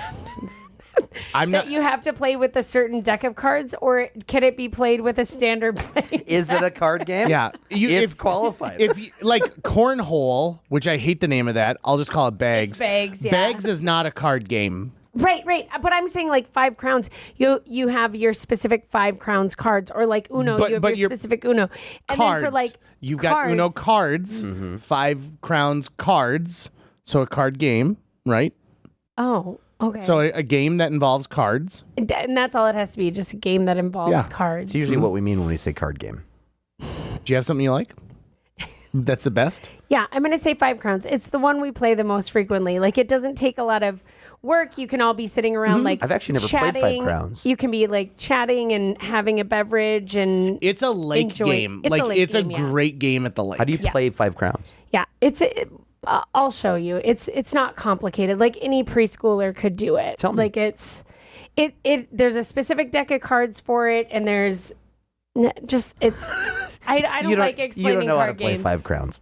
I'm that not. you have to play with a certain deck of cards, or can it be played with a standard play? Is it a card game? Yeah, It's qualified. If you, like cornhole, which I hate the name of that, I'll just call it bags. Bags, yeah. Bags is not a card game. Right. But I'm saying like 5 crowns. You have your specific 5 crowns cards, or like Uno. But- you have but your your specific Uno. And Cards. then for like You've got Uno cards, 5 crowns cards. So a card game, right? Oh, okay. So a game that involves cards. And that's all it has to be, just a game that involves Yeah. cards. It's usually what we mean when we say card game. Do you have something you like? That's the best? Yeah, I'm going to say 5 crowns. It's the one we play the most frequently. Like, it doesn't take a lot of work. You can all be sitting around like I've actually never played 5 chatting. crowns. You can be like chatting and having a beverage and It's a lake Enjoy- game. it's a Like lake it's a game, yeah. great game at the lake. How do you play 5 crowns? yeah, I'll show you. It's not complicated. Like any preschooler could do it. Tell me. Like there's a specific deck of cards for it, and there's just I don't like You explaining don't know how to card play games. 5 crowns.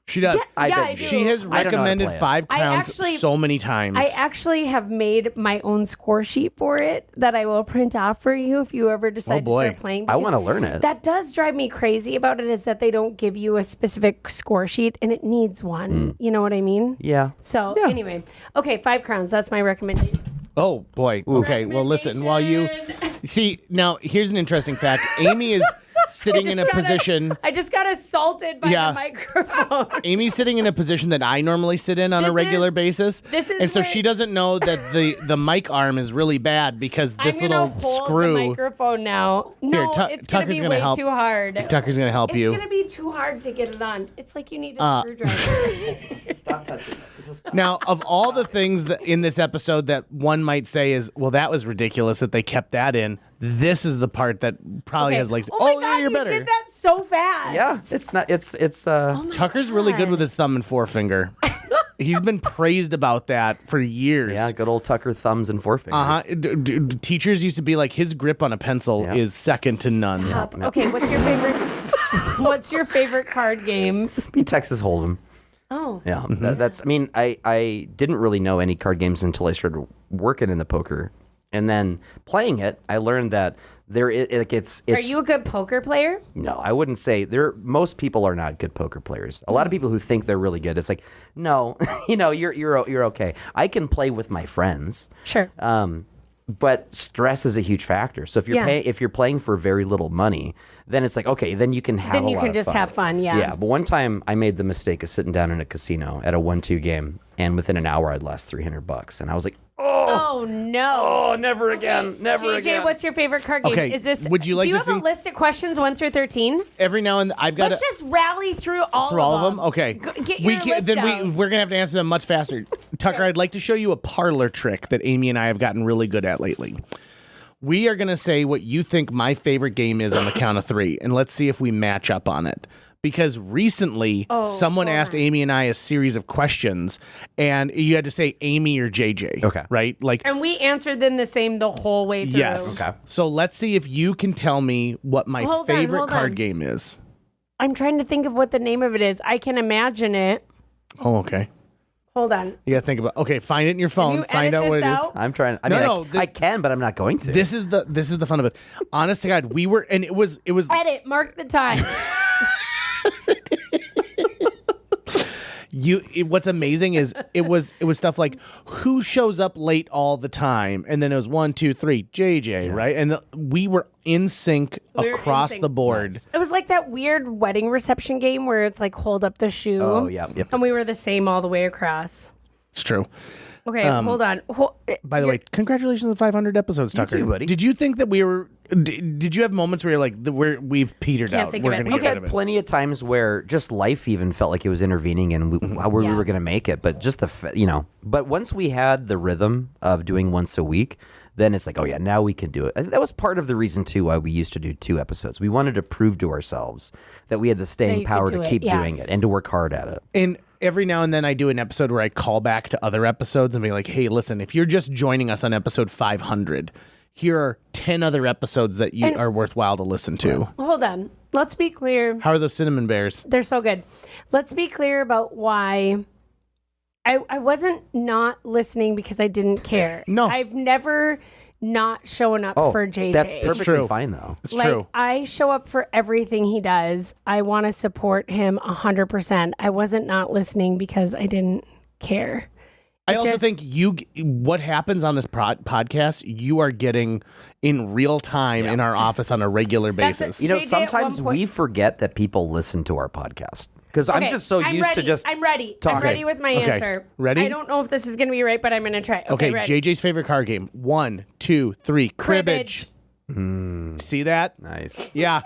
She does. Yeah, I do. She has I don't know how to recommended play it. 5 I crowns actually- so many times. I actually have made my own score sheet for it that I will print off for you if you ever decide to boy. start playing. I because want to learn it. That does drive me crazy about it, is that they don't give you a specific score sheet, and it needs one. You know what I mean? Yeah. So anyway, okay, 5 crowns. That's my recommendation. Oh boy. Okay. Well, listen. While you see now, here's an interesting fact. Amy sitting in a position. I just got assaulted by the microphone. Amy's sitting in a position that I normally sit in on a regular basis. And so she doesn't know that the mic arm is really bad because this little hold screw. The microphone now. No, it's going to be way too hard. Tucker's going to help you. It's going to be too hard to get it on. It's like you need a screwdriver. Stop touching it. Now, of all the things that in this episode that one might say is, well, that was ridiculous that they kept that in. This is the part that probably has legs. Oh my God, you're better. You did that so fast. Yeah, it's not. It's. Tucker's really good with his thumb and forefinger. He's been praised about that for years. Yeah, good old Tucker thumbs and forefingers. Teachers used to be like, his grip on a pencil is second to none. Stop. Okay, what's your favorite? What's your favorite card game? Be Texas Hold'em. Oh. Yeah, that's. I mean, I didn't really know any card games until I started working in the poker, and then playing it, I learned that there is like it's. Are you a good poker player? No, I wouldn't say there. Most people are not good poker players. A lot of people who think they're really good, it's like, no, you're okay. I can play with my friends. Sure. But stress is a huge factor. So if you're playing for very little money, then it's like, okay, then you can have then a you lot can of just fun. have fun, yeah. Yeah, but one time I made the mistake of sitting down in a casino at a 1-2 game, and within an hour I'd lost $300, and I was like, oh no, never again, never JJ, again. what's your favorite card game? Okay, Is this? would you like do you to have see- a list of questions 1 through 13? Every now and then, I've got Let's just rally through all of them. Okay, Get your list out. we're gonna have to answer them much faster. Tucker, I'd like to show you a parlor trick that Amy and I have gotten really good at lately. We are gonna say what you think my favorite game is on the count of 3, and let's see if we match up on it. Because recently, someone asked Amy and I a series of questions, and you had to say Amy or JJ. Okay. Right? Like, And we answered them the same the whole way through. yes. Okay. So let's see if you can tell me what my Hold on, favorite hold card on. game is. I'm trying to think of what the name of it is. I can imagine it. Oh, okay. Hold on. You gotta think about. Okay, find it in your phone. you Find edit out what it this is. out? I'm trying. I No, mean, no, I can, but I'm not going to. This is the fun of it. Honest to God, we were, and it was. Edit. Mark the time. What's amazing is it was stuff like who shows up late all the time, and then it was 1, 2, 3, JJ, right? And we were in sync We were in across sync. the board. It was like that weird wedding reception game where it's like hold up the shoe. Oh, yep. And we were the same all the way across. It's true. Okay, hold on. By the way, congratulations on 500 episodes, Tucker. too, buddy. Did you think that we were? Did you have moments where you're like, we've petered Can't out? think We're of it. gonna We've get out had of it. plenty of times where just life even felt like it was intervening and we Yeah. were going to make it. But just but once we had the rhythm of doing once a week, then it's like, oh yeah, now we can do it. And that was part of the reason too why we used to do 2 episodes. We wanted to prove to ourselves that we had the That staying you power could to do it, keep yeah. doing it and to work hard at it. And every now and then I do an episode where I call back to other episodes and be like, hey, listen, if you're just joining us on episode 500, here are 10 other episodes that you are worthwhile to listen to. Hold on. Let's be clear. How are those cinnamon bears? They're so good. Let's be clear about why I wasn't not listening because I didn't care. No. I've never not shown up for JJ. That's perfectly true. fine though. It's Like, true. I show up for everything he does. I want to support him 100%. I wasn't not listening because I didn't care. I also just- think what happens on this podcast, you are getting in real time in our office on a regular That's basis. it. You know, JJ at sometimes one point- we forget that people listen to our podcast because I'm Okay, just so used ready. to just. I'm ready. talking. I'm ready with my Okay. answer. Ready? I don't know if this is going to be right, but I'm going to try. Okay, ready. JJ's favorite card game. 1, 2, 3, cribbage. See that? Nice, Yeah.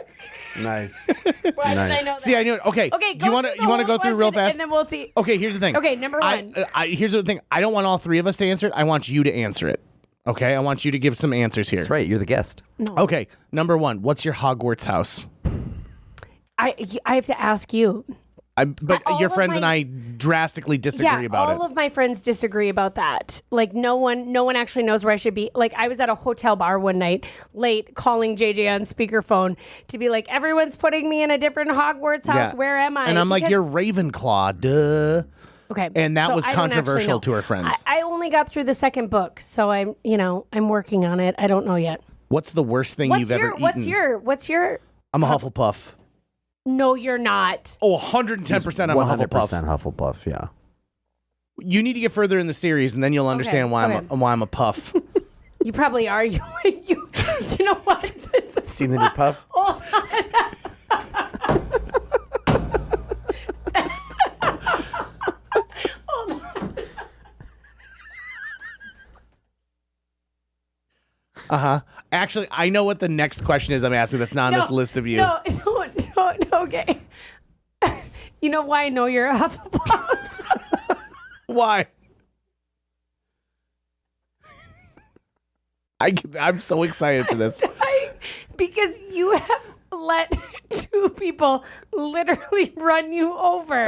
nice. Why did I Nice. know that? See, I knew it. Okay. Okay, Do you want to go through real fast? and then we'll see. Okay, here's the thing. Okay, number one. Here's the thing. I don't want all 3 of us to answer it. I want you to answer it. Okay, I want you to give some answers here. That's right. You're the guest. Okay, number 1. What's your Hogwarts house? I have to ask you. But all your of friends and my- I drastically disagree about all it. of my friends disagree about that. Like no one actually knows where I should be. Like I was at a hotel bar one night late calling JJ on speakerphone to be like, everyone's putting me in a different Hogwarts house. Yeah. Where am I? And I'm like, Because- you're Ravenclaw, duh. okay. and that so was I don't actually controversial know. to our friends. I only got through the second book, so I'm working on it. I don't know yet. What's the worst thing you've ever eaten? What's your I'm a Hufflepuff. No, you're not. Oh, 110% I'm a 100% Hufflepuff. Hufflepuff. Yeah. You need to get further in the series, and then you'll understand why I'm a puff. You probably are. You know what? This is Seen the new Puff? Hold on. Actually, I know what the next question is I'm asking that's not on this list of you. No, okay. You know why I know you're a Hufflepuff? Why? I'm so excited for this. Because you have let 2 people literally run you over.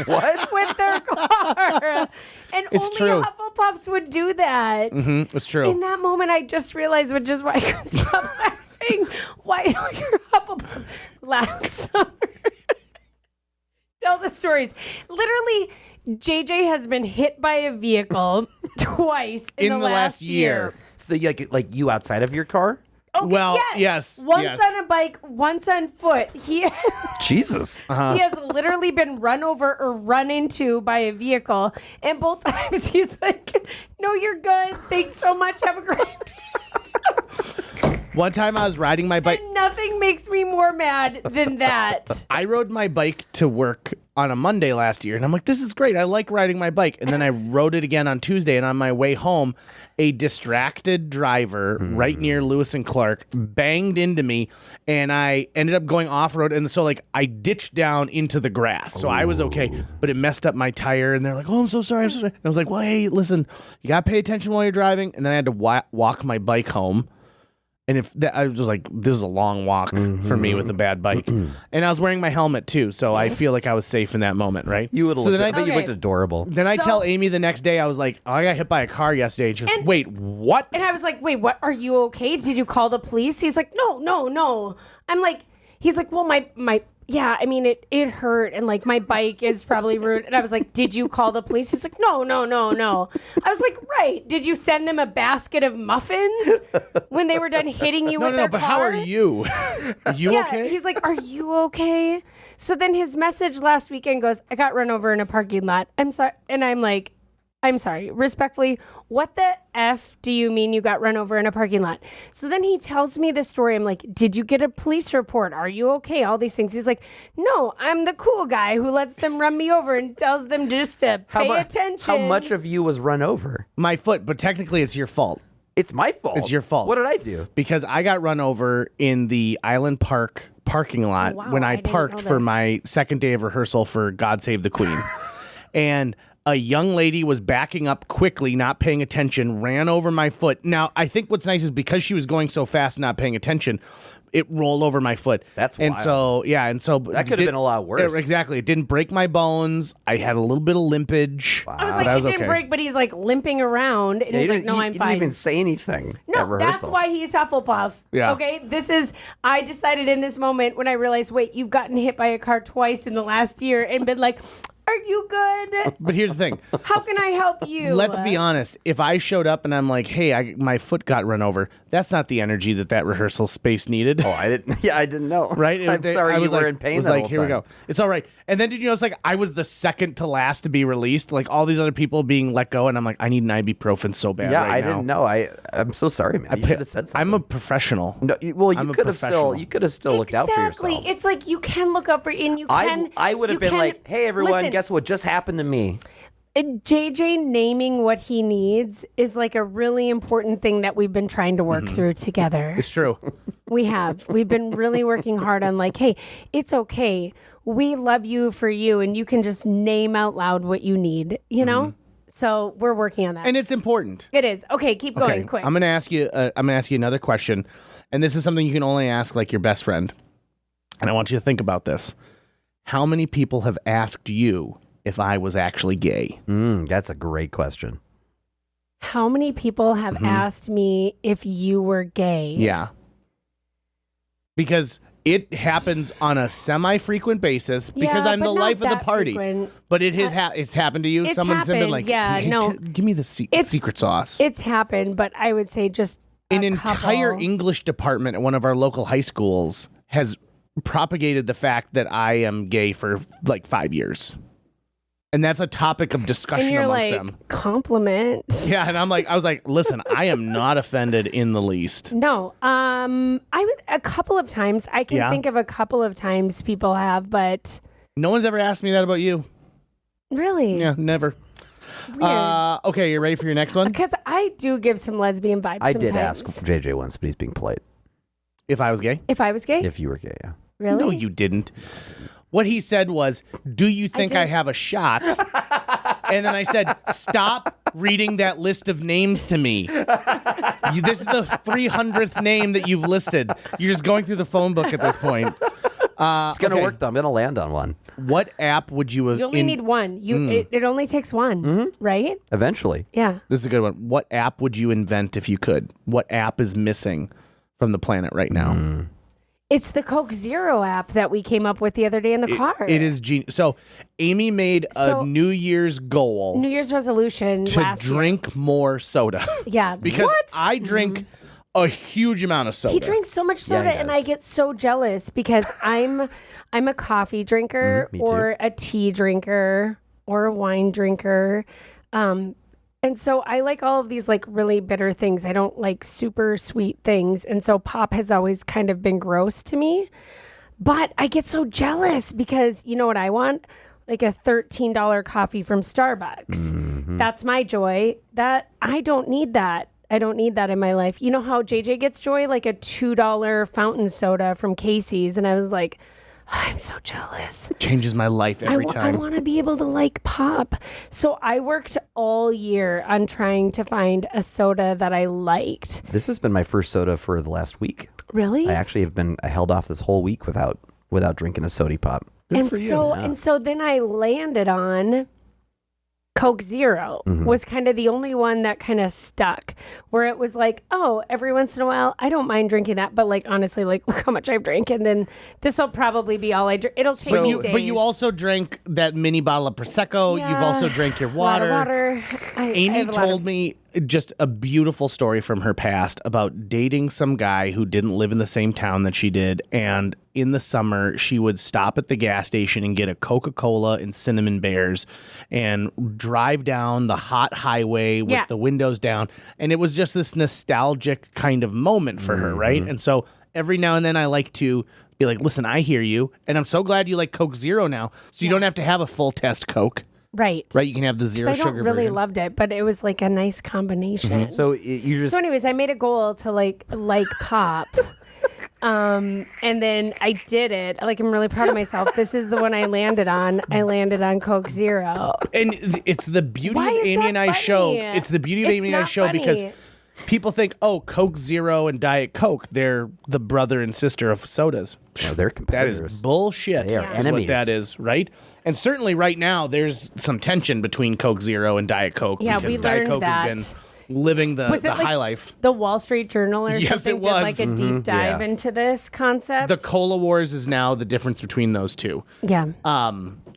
What? With their car. And It's only true. Hufflepuffs would do that. It's true. In that moment, I just realized, which is why I couldn't stop laughing. Why know you're a Hufflepuff? Last summer. Tell the stories. Literally, JJ has been hit by a vehicle twice in the last year. So, like you outside of your car? Okay, Well, yes, Once yes. on a bike, once on foot. Jesus. He has literally been run over or run into by a vehicle. And both times he's like, no, you're good. Thanks so much. Have a great day. One time I was riding my bike. And nothing makes me more mad than that. I rode my bike to work on a Monday last year, and I'm like, this is great. I like riding my bike. And then I rode it again on Tuesday, and on my way home, a distracted driver right near Lewis and Clark banged into me, and I ended up going off-road. And so, like, I ditched down into the grass. So I was okay, but it messed up my tire, and they're like, oh, I'm so sorry. And I was like, well, hey, listen, you got to pay attention while you're driving. And then I had to walk my bike home. And I was like, this is a long walk for me with a bad bike. And I was wearing my helmet too, so I feel like I was safe in that moment, right? You would have so looked, then I bet you Okay. looked adorable. Then I So- tell Amy the next day, I was like, oh, I got hit by a car yesterday. And she goes, wait, what? And I was like, wait, what? Are you okay? Did you call the police? He's like, no. I'm like, he's like, well, my yeah, I mean, it hurt. And like, my bike is probably ruined. And I was like, did you call the police? He's like, no. I was like, right. Did you send them a basket of muffins when they were done hitting you with their but car? how are you? You Yeah, okay? he's like, are you okay? So then his message last weekend goes, I got run over in a parking lot. I'm sorry. And I'm like, I'm sorry. Respectfully, what the F do you mean you got run over in a parking lot? So then he tells me this story. I'm like, did you get a police report? Are you okay? All these things. He's like, no, I'm the cool guy who lets them run me over and tells them just to pay attention. How much of you was run over? My foot, but technically it's your fault. It's my fault. It's your fault. What did I do? Because I got run over in the Island Park parking lot Wow, when I I didn't parked know for this. my second day of rehearsal for God Save the Queen. And a young lady was backing up quickly, not paying attention, ran over my foot. Now, I think what's nice is because she was going so fast, not paying attention, it rolled over my foot. That's and wild. so yeah, and so That could have been a lot worse. Exactly, it didn't break my bones. I had a little bit of limpage. I was but like, was it didn't okay. break, but he's like limping around. And Yeah, he's you like, no, didn't- I'm you fine. didn't even say anything at No, rehearsal. that's why he's Hufflepuff. Yeah. Okay, I decided in this moment when I realized, wait, you've gotten hit by a car twice in the last year and been like, are you good? But here's the thing. How can I help you? Let's be honest. If I showed up and I'm like, hey, my foot got run over, that's not the energy that rehearsal space needed. Oh, I didn't. Yeah, I didn't know. Right? I'm sorry I you was were like, in pain. Was that like, whole here we time. go. It's all right. And then did you notice, like, I was the second to last to be released? Like, all these other people being let go, and I'm like, I need an ibuprofen so bad Yeah, right I now. didn't know. I'm so sorry, man. You should have said something. I'm a professional. No, well, I'm you a could have professional. still looked out for Exactly. yourself. It's like you can look up for and you can. I would have you been can- like, hey, everyone, Listen, guess what just happened to me? JJ naming what he needs is like a really important thing that we've been trying to work through together. It's true. We've been really working hard on like, hey, it's okay. We love you for you, and you can just name out loud what you need, you know? So we're working on that. And it's important. It is. Okay, keep going, quick. I'm gonna ask you another question, and this is something you can only ask like your best friend. And I want you to think about this. How many people have asked you if I was actually gay? That's a great question. How many people have asked me if you were gay? Yeah. Because it happens on a semi-frequent basis because Yeah, I'm but the not life of the that party. frequent. But it has it's happened to you. It's Someone's been happened, like, yeah, "Hey, no. give me the secret sauce." It's happened, but I would say just An a entire couple. English department at one of our local high schools has propagated the fact that I am gay for like 5 years. And that's a topic of discussion And you're amongst like, them. compliment. Yeah, and I was like, listen, I am not offended in the least. No, I was a couple of times. I can Yeah? think of a couple of times people have, but No one's ever asked me that about you. really, Yeah, never. Okay, you ready for your next one? Because I do give some lesbian vibes I sometimes. did ask JJ once, but he's being polite. If I was gay? If I was gay? If you were gay, yeah. Really? No, you didn't. What he said was, do you think I have a shot? And then I said, stop reading that list of names to me. This is the 300th name that you've listed. You're just going through the phone book at this point. It's going to work, though. I'm going to land on one. What app would you have... You only need one. It only takes one, right? Eventually. Yeah. This is a good one. What app would you invent if you could? What app is missing from the planet right now? It's the Coke Zero app that we came up with the other day in the car. It is genius. So Amy made a New Year's goal New Year's resolution to last year. drink more soda. Yeah. Because I drink a huge amount of soda. He drinks so much soda, he and does. I get so jealous because I'm a coffee drinker me too. or a tea drinker or a wine drinker. And so I like all of these like really bitter things. I don't like super sweet things. And so pop has always kind of been gross to me. But I get so jealous because you know what I want? Like a $13 coffee from Starbucks. That's my joy. That I don't need that. I don't need that in my life. You know how JJ gets joy? Like a $2 fountain soda from Casey's. And I was like, I'm so jealous. Changes my life every I time. want to be able to like pop. So I worked all year on trying to find a soda that I liked. This has been my first soda for the last week. Really? I actually have been held off this whole week without drinking a soda pop. And so then I landed on Coke Zero was kind of the only one that kind of stuck, where it was like, oh, every once in a while, I don't mind drinking that, but like honestly, like look how much I've drank, and then this will probably be all I drink. It'll take me days. But you also drank that mini bottle of Prosecco. Yeah, You've also drank your a lot water. of water. Amy told me just a beautiful story from her past about dating some guy who didn't live in the same town that she did. And in the summer, she would stop at the gas station and get a Coca-Cola and Cinnamon Bears and drive down the hot highway with the windows down. And it was just this nostalgic kind of moment for her, right? And so every now and then I like to be like, listen, I hear you. And I'm so glad you like Coke Zero now. So you don't have to have a full test Coke. Right. Right, you can have the zero I sugar don't really version. loved it, but it was like a nice combination. So you just... So anyways, I made a goal to like pop. And then I did it. Like, I'm really proud of myself. This is the one I landed on. I landed on Coke Zero. And it's the beauty Why of is Amy that and I funny? show. It's the beauty of It's Amy and I not show funny. because people think, oh, Coke Zero and Diet Coke, they're the brother and sister of sodas. No, they're That competitors. is bullshit. They are is enemies. what that is, right? And certainly right now, there's some tension between Coke Zero and Diet Coke. Yeah, because we Diet learned Coke that. has been living the Was it high like life. The Wall Street Journal or Yes, something it was. did like a deep dive Yeah. into this concept? The Cola Wars is now the difference between those two. Yeah.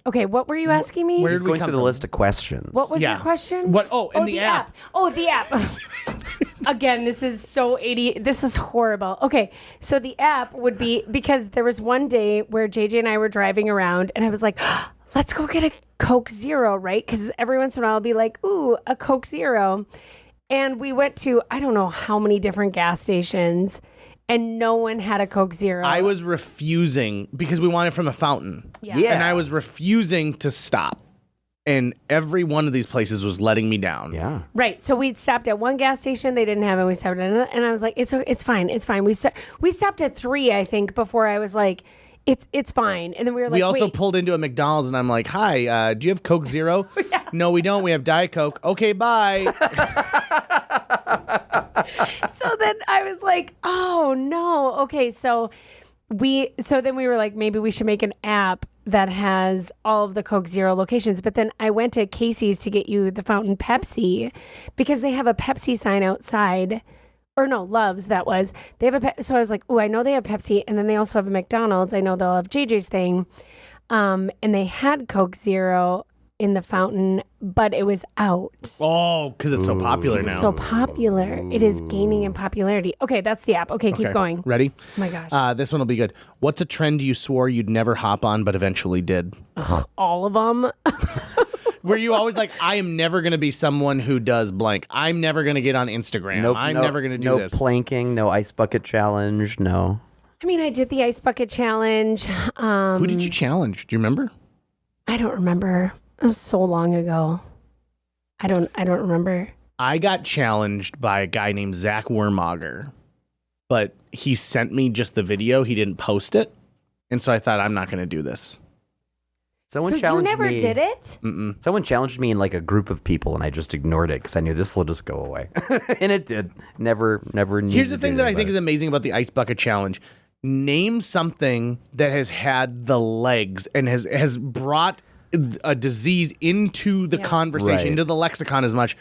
Okay, what were you asking me? Where He's did we going come through the from? list of questions. What was Yeah. your question? What? Oh, and the app. Oh, the app. Again, this is so 80. This is horrible. Okay, so the app would be, because there was one day where JJ and I were driving around and I was like, let's go get a Coke Zero, right? Because every once in a while I'll be like, ooh, a Coke Zero. And we went to, I don't know how many different gas stations, and no one had a Coke Zero. I was refusing because we wanted from a fountain. Yeah. And I was refusing to stop. And every one of these places was letting me down. Yeah. Right. So we stopped at one gas station. They didn't have it. We stopped at another. And I was like, it's fine. It's fine. We stopped at 3, I think, before I was like, it's fine. And then we were like, We also wait. pulled into a McDonald's and I'm like, hi, do you have Coke Zero? No, we don't. We have Diet Coke. Okay, bye. So then I was like, oh no. Okay. So then we were like, maybe we should make an app that has all of the Coke Zero locations. But then I went to Casey's to get you the fountain Pepsi because they have a Pepsi sign outside. Or no, Love's, that was. They have so I was like, oh, I know they have Pepsi, and then they also have a McDonald's. I know they'll have JJ's thing. And they had Coke Zero in the fountain, but it was out. Oh, because it's so popular now. So popular. It is gaining in popularity. Okay, that's the app. Okay, keep going. Ready? Oh my gosh. This one will be good. What's a trend you swore you'd never hop on but eventually did? All of them. Were you always like, I am never going to be someone who does blank. I'm never going to get on Instagram. I'm never going to do this. No planking, no ice bucket challenge, no. I mean, I did the ice bucket challenge. Who did you challenge? Do you remember? I don't remember. It was so long ago. I don't remember. I got challenged by a guy named Zach Wormauger, but he sent me just the video. He didn't post it. And so I thought, I'm not going to do this. Someone So you challenged never me. did it? Someone challenged me in like a group of people, and I just ignored it because I knew this will just go away, and it did. Never. Here's the thing that I think is amazing about the Ice Bucket Challenge. Name something that has had the legs and has brought a disease into the conversation, Right. into the lexicon as much,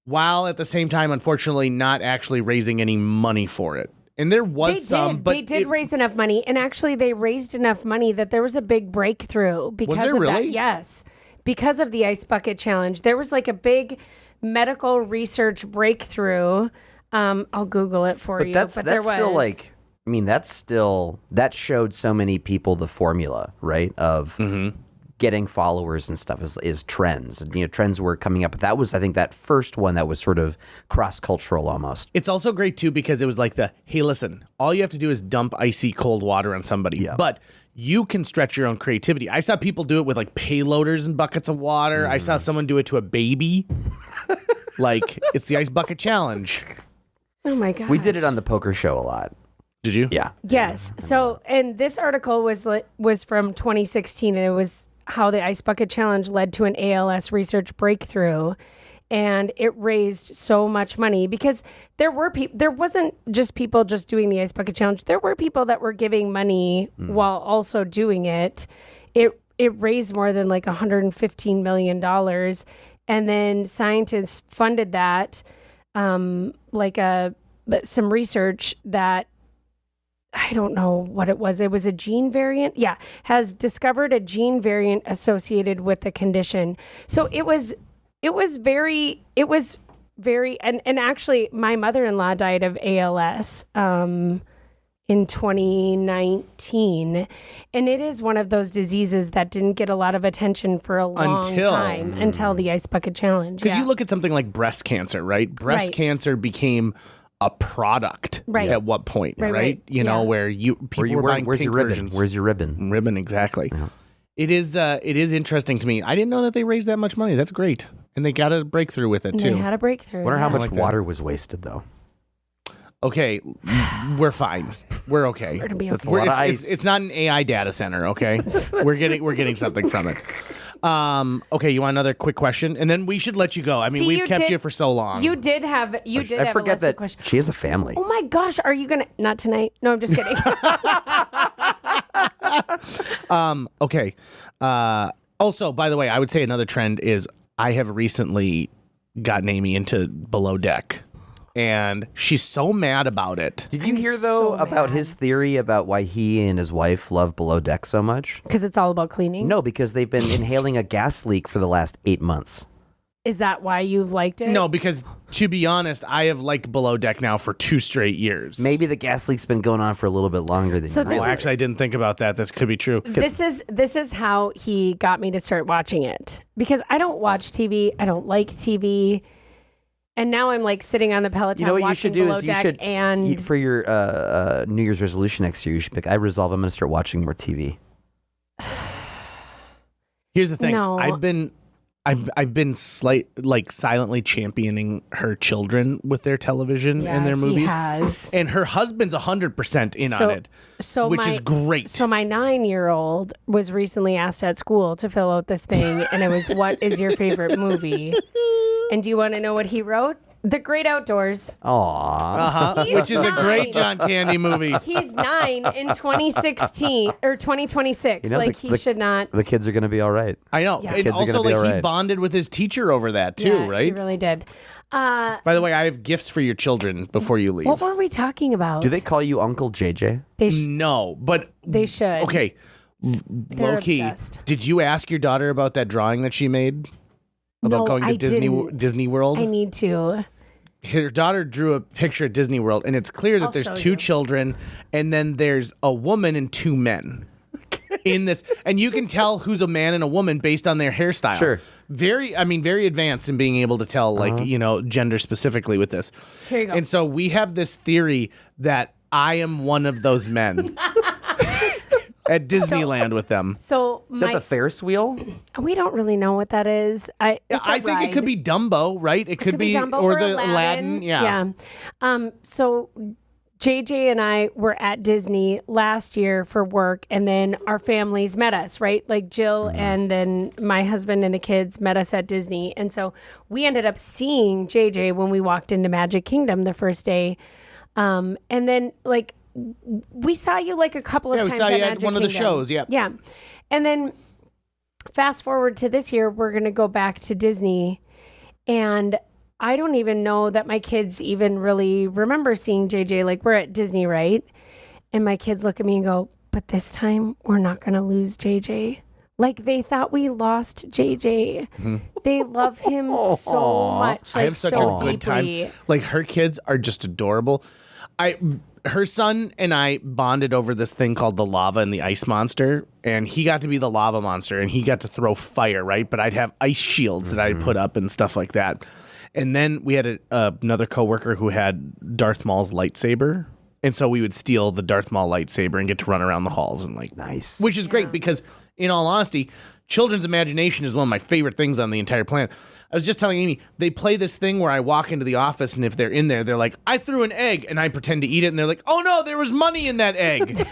while at the same time, unfortunately, not actually raising any money for it. And there was They did raise enough money, and actually they raised enough money that there was a big breakthrough because there of really? that. Yes, because of the Ice Bucket Challenge, there was like a big medical research breakthrough. I'll Google it for you. That's but there was still like, I mean, that showed so many people the formula, right? Of getting followers and stuff is trends. You know, trends were coming up. But that was, I think, that first one that was sort of cross-cultural almost. It's also great, too, because it was like hey, listen, all you have to do is dump icy cold water on somebody. Yeah. But you can stretch your own creativity. I saw people do it with like payloaders and buckets of water. I saw someone do it to a baby. Like, it's the Ice Bucket Challenge. Oh my god, We did it on the poker show a lot. Did you? Yeah. Yes. So, and this article was from 2016, and it was how the Ice Bucket Challenge led to an ALS research breakthrough, and it raised so much money because there wasn't just people just doing the Ice Bucket Challenge. There were people that were giving money while also doing it. It raised more than like $115 million, and then scientists funded that, some research that. I don't know what it was. It was a gene variant. Yeah, has discovered a gene variant associated with the condition. So it was very, and actually my mother-in-law died of ALS in 2019. And it is one of those diseases that didn't get a lot of attention for a long time until the Ice Bucket Challenge. Because you look at something like breast cancer, right? Breast cancer became a product at what point, right? You know, where people were buying where's pink your ribbon? versions. Where's your ribbon? Ribbon, exactly. Yeah. It is interesting to me. I didn't know that they raised that much money. That's great. And they got a breakthrough with it, too. They had a breakthrough. I wonder how much like that. water was wasted, though. Okay, we're fine. We're okay. We're gonna be That's okay. a lot of ice. It's not an AI data center, okay? we're getting something from it. Okay, you want another quick question? And then we should let you go. I mean, See, we've kept you for so long. You did have a I list forget of that questions. she has a family. Oh my gosh, are you gonna not tonight? No, I'm just kidding. Okay. Also, by the way, I would say another trend is I have recently gotten Amy into Below Deck. And she's so mad about it. Did you hear, though, so about mad. his theory about why he and his wife love Below Deck so much? Because it's all about cleaning. No, because they've been inhaling a gas leak for the last 8 months. Is that why you've liked it? No, because to be honest, I have liked Below Deck now for 2 straight years. Maybe the gas leak's been going on for a little bit longer than So you this Well, realize. actually, I didn't think about that. That could be true. This is how he got me to start watching it. Because I don't watch TV. I don't like TV. And now I'm like sitting on the Peloton You know what you watching should do Below is you Deck should, and for your New Year's resolution next year, you should pick, I resolve I'm going to start watching more TV. Here's the thing. No. I've been silently championing her children with their television and their movies. He has. And her husband's 100% in on it, which is great. So my 9-year-old was recently asked at school to fill out this thing, and it was, "What is your favorite movie?" And do you want to know what he wrote? The Great Outdoors. Aww. Which is a great 9. John Candy movie. He's 9 in 2016 or 2026. You know, he should not. The kids are going to be all right. I know. Yeah. And Kids are also, gonna be like, he alright. bonded with his teacher over that, too, Yeah, right? He really did. By the way, I have gifts for your children before you leave. What were we talking about? Do they call you Uncle JJ? No, but... They should. Okay. They're Low-key, obsessed. did you ask your daughter about that drawing that she made? About No, going to I Disney didn't. World? I need to. Her daughter drew a picture at Disney World, and it's clear that I'll there's show 2 you. children, and then there's a woman and 2 men in this. And you can tell who's a man and a woman based on their hairstyle. Sure. Very advanced in being able to tell, gender specifically with this. Here you go. And so we have this theory that I am one of those men. at Disneyland with them. So Is that the Ferris wheel? we don't really know what that is. I think it could be Dumbo, right? It could be Dumbo or the Aladdin. Yeah. So JJ and I were at Disney last year for work, and then our families met us, right? Like Jill and then my husband and the kids met us at Disney. And so we ended up seeing JJ when we walked into Magic Kingdom the first day. And then like we saw you like a couple of times we saw you at Magic one of the Kingdom. shows, yeah. Yeah. And then fast forward to this year, we're going to go back to Disney, and I don't even know that my kids even really remember seeing JJ. Like, we're at Disney, right? And my kids look at me and go, but this time we're not going to lose JJ. Like, they thought we lost JJ. Mm-hmm. They love him so much. Like, I have such so a good deeply. time. Like, her kids are just adorable. Her son and I bonded over this thing called the lava and the ice monster, and he got to be the lava monster, and he got to throw fire, right? But I'd have ice shields that I'd put up and stuff like that. And then we had another coworker who had Darth Maul's lightsaber, and so we would steal the Darth Maul lightsaber and get to run around the halls and like Nice. which is great because, in all honesty, children's imagination is one of my favorite things on the entire planet. I was just telling Amy, they play this thing where I walk into the office, and if they're in there, they're like, I threw an egg, and I pretend to eat it, and they're like, oh no, there was money in that egg.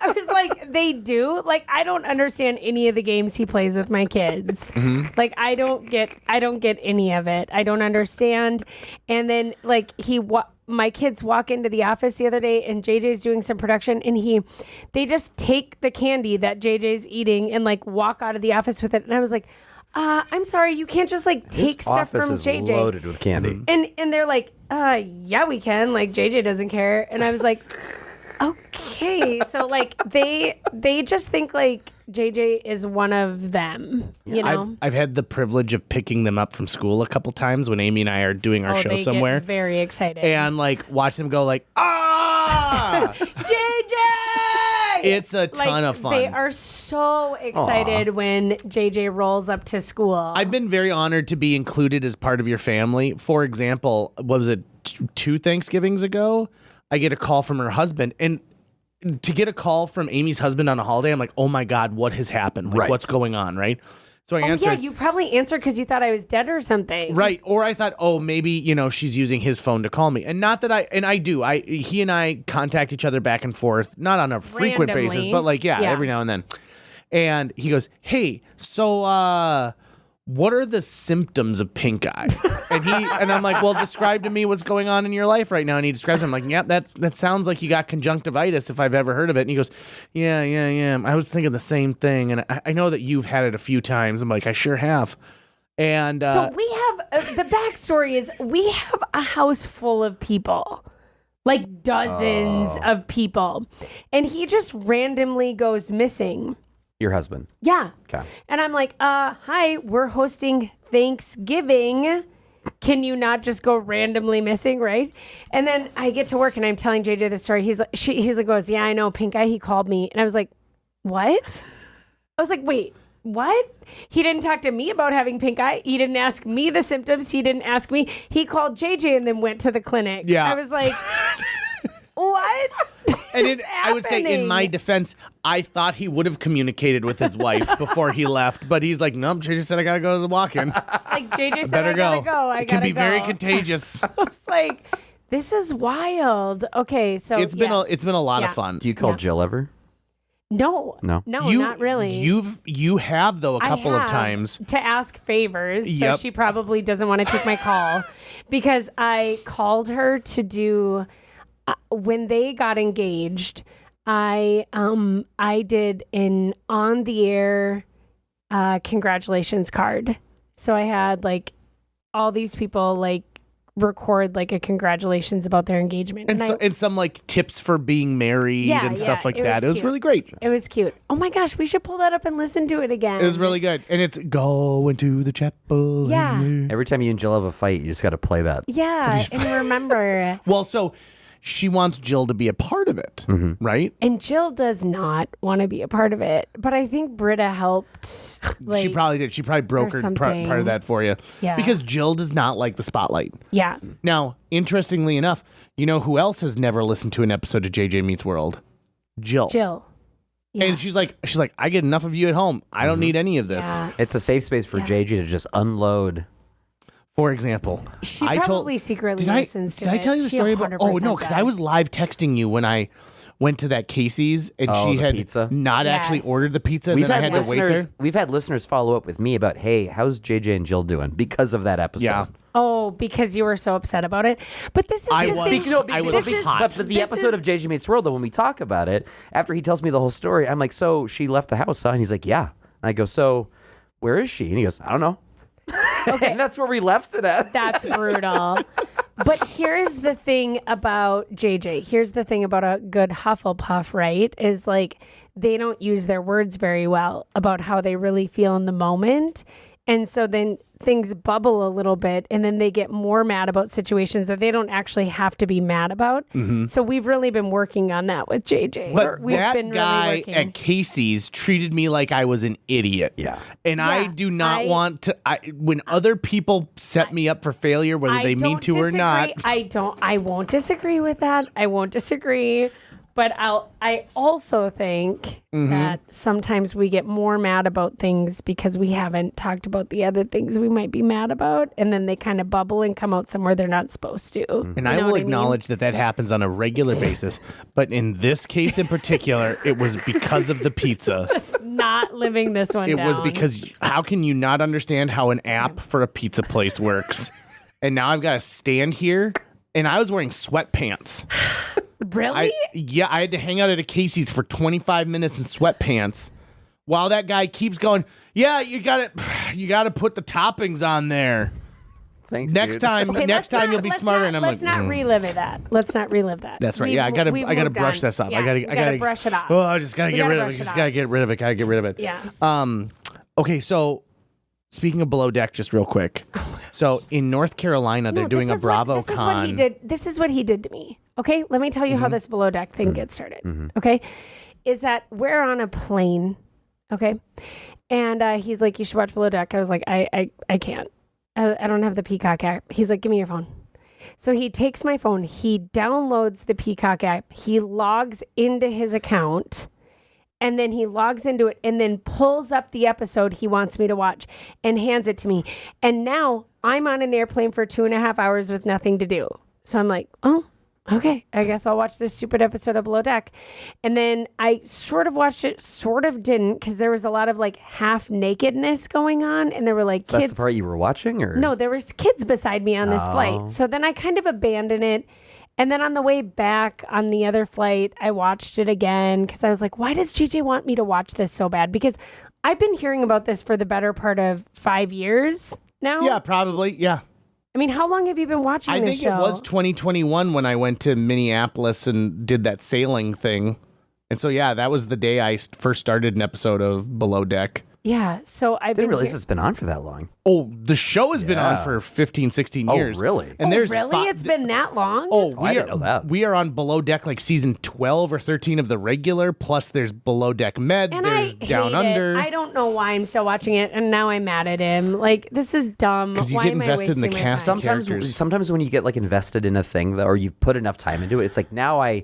I was like, they do? Like, I don't understand any of the games he plays with my kids. Like, I don't get any of it. I don't understand. And then, like, my kids walk into the office the other day, and JJ's doing some production, and they just take the candy that JJ's eating and like walk out of the office with it. And I was like, I'm sorry, you can't just like take stuff from Office is JJ. loaded with candy. And they're like, yeah, we can. Like, JJ doesn't care. And I was like, okay. So like they just think like JJ is one of them, you know? I've had the privilege of picking them up from school a couple times when Amy and I are doing our show they somewhere. Get very excited. And like watch them go like, ah! JJ! It's a ton of fun. They are so excited when JJ rolls up to school. I've been very honored to be included as part of your family. For example, what was it, 2 Thanksgivings ago? I get a call from her husband, and to get a call from Amy's husband on a holiday, I'm like, oh my God, what has happened? Like, what's going on, right? So I answered. Yeah, you probably answered because you thought I was dead or something. Right. Or I thought, oh, maybe, she's using his phone to call me. And not that I do. He and I contact each other back and forth, not on a frequent Randomly. basis, but like, yeah, every now and then. And he goes, hey, so, what are the symptoms of pink eye? And I'm like, well, describe to me what's going on in your life right now. And he describes it. I'm like, yeah, that sounds like you got conjunctivitis if I've ever heard of it. And he goes, yeah. I was thinking the same thing. And I know that you've had it a few times. I'm like, I sure have. And so we have, the backstory is we have a house full of people. Like dozens of people. And he just randomly goes missing. Your husband. Yeah. Okay. And I'm like, hi, we're hosting Thanksgiving. Can you not just go randomly missing, right? And then I get to work and I'm telling JJ the story. He's like, goes, yeah, I know, pink eye. He called me. And I was like, what? I was like, wait, what? He didn't talk to me about having pink eye. He didn't ask me the symptoms. He didn't ask me. He called JJ and then went to the clinic. Yeah. I was like, what? And I would say, in my defense, I thought he would have communicated with his wife before he left, but he's like, nope, JJ said I gotta go to the walk-in. Like JJ said, Better I gotta go. It can be very contagious. I was like, this is wild. Okay, so It's been a lot of fun. Do you call Jill ever? No, not really. You have though a couple of times to ask favors. Yep. So she probably doesn't want to take my call because I called her to do when they got engaged. I did an on the air congratulations card. So I had like all these people like record like a congratulations about their engagement and some like tips for being married and stuff like that. It was really great. It was cute. Oh my gosh, we should pull that up and listen to it again. It was really good. And it's going to the chapel. Yeah. Every time you and Jill have a fight, you just got to play that. Yeah, and remember. Well, so she wants Jill to be a part of it, right? And Jill does not want to be a part of it, but I think Britta helped. Like, she probably did. She probably brokered part of that for you. Yeah. Because Jill does not like the spotlight. Yeah. Now, interestingly enough, you know who else has never listened to an episode of JJ Meets World? Jill. Yeah. And she's like, I get enough of you at home. I don't need any of this. Yeah. It's a safe space for JJ to just unload. For example, She probably secretly listens to Did I tell you the She story about? Oh 100% no, because I does. was live texting you when I went to that Casey's and she the had pizza? not actually Yes. ordered the pizza, and then I had to wait there. We've had listeners follow up with me about, hey, how's JJ and Jill doing because of that episode? Yeah. Oh, because you were so upset about it. But this is I the was. thing. I was This is- hot. But the This episode is- of JJ Meets World, though, when we talk about it, after he tells me the whole story, I'm like, so she left the house, huh? And he's like, yeah. And I go, so where is she? And he goes, I don't know. Okay. And that's where we left it at. That's brutal. But here's the thing about JJ. Here's the thing about a good Hufflepuff, right? Is like they don't use their words very well about how they really feel in the moment. And so then things bubble a little bit and then they get more mad about situations that they don't actually have to be mad about. So we've really been working on that with JJ. But We've that been guy really working. at Casey's treated me like I was an idiot. Yeah. And I Yeah, do not I- want to. when other people set me up for failure, whether they mean don't to or not. disagree. I won't disagree with that. I won't disagree. But I also think that sometimes we get more mad about things because we haven't talked about the other things we might be mad about, and then they kind of bubble and come out somewhere they're not supposed to. And I will acknowledge that happens on a regular basis. But in this case in particular, it was because of the pizza. Just not living this one It down. was because how can you not understand how an app for a pizza place works? And now I've got to stand here, and I was wearing sweatpants. Really? I had to hang out at a Casey's for 25 minutes in sweatpants while that guy keeps going, yeah, you got to put the toppings on there. Thanks, Next dude. time Okay, next time you'll be smarter. And I'm let's like, not relive that. Let's not relive that. that's right. We've- Yeah, I gotta we've moved brush on. this off. Yeah, I we gotta brush it off. Oh, I just gotta We get gotta rid of brush it. it Just off. gotta get rid of it. Gotta get rid of it. Yeah. Okay, so speaking of Below Deck, just real quick. So in North Carolina, they're doing a Bravo This is Con. what he did. This is what he did to me. Okay, let me tell you how this Below Deck thing gets started. Okay, is that we're on a plane. Okay, and he's like, "You should watch Below Deck." I was like, "I can't. I don't have the Peacock app." He's like, "Give me your phone." So he takes my phone. He downloads the Peacock app. He logs into his account. And then he logs into it and then pulls up the episode he wants me to watch and hands it to me. And now I'm on an airplane for 2.5 hours with nothing to do. So I'm like, oh, okay, I guess I'll watch this stupid episode of Below Deck. And then I sort of watched it, sort of didn't, because there was a lot of like half nakedness going on. And there were like That's kids. the part you were watching, or No, there was kids beside me on this flight. So then I kind of abandoned it. And then on the way back on the other flight, I watched it again because I was like, why does JJ want me to watch this so bad? Because I've been hearing about this for the better part of 5 years now. Yeah, probably. Yeah. I mean, how long have you been watching I this think show? it was 2021 when I went to Minneapolis and did that sailing thing. And so, yeah, that was the day I first started an episode of Below Deck. Yeah. So I've didn't been realize it's been on for that long. Oh, the show has been on Yeah. for 15, 16 Oh, years. really? And there's really? It's been that long? Oh, I didn't know that. We are on Below Deck like season 12 or 13 of the regular, plus there's Below Deck Med, And there's I Down hate Under. it. I don't know why I'm still watching it, and now I'm mad at him. Like, this is dumb. 'Cause you Why get am I invested in the wasting my cast. time? characters. Sometimes when you get like invested in a thing or you've put enough time into it, it's like now I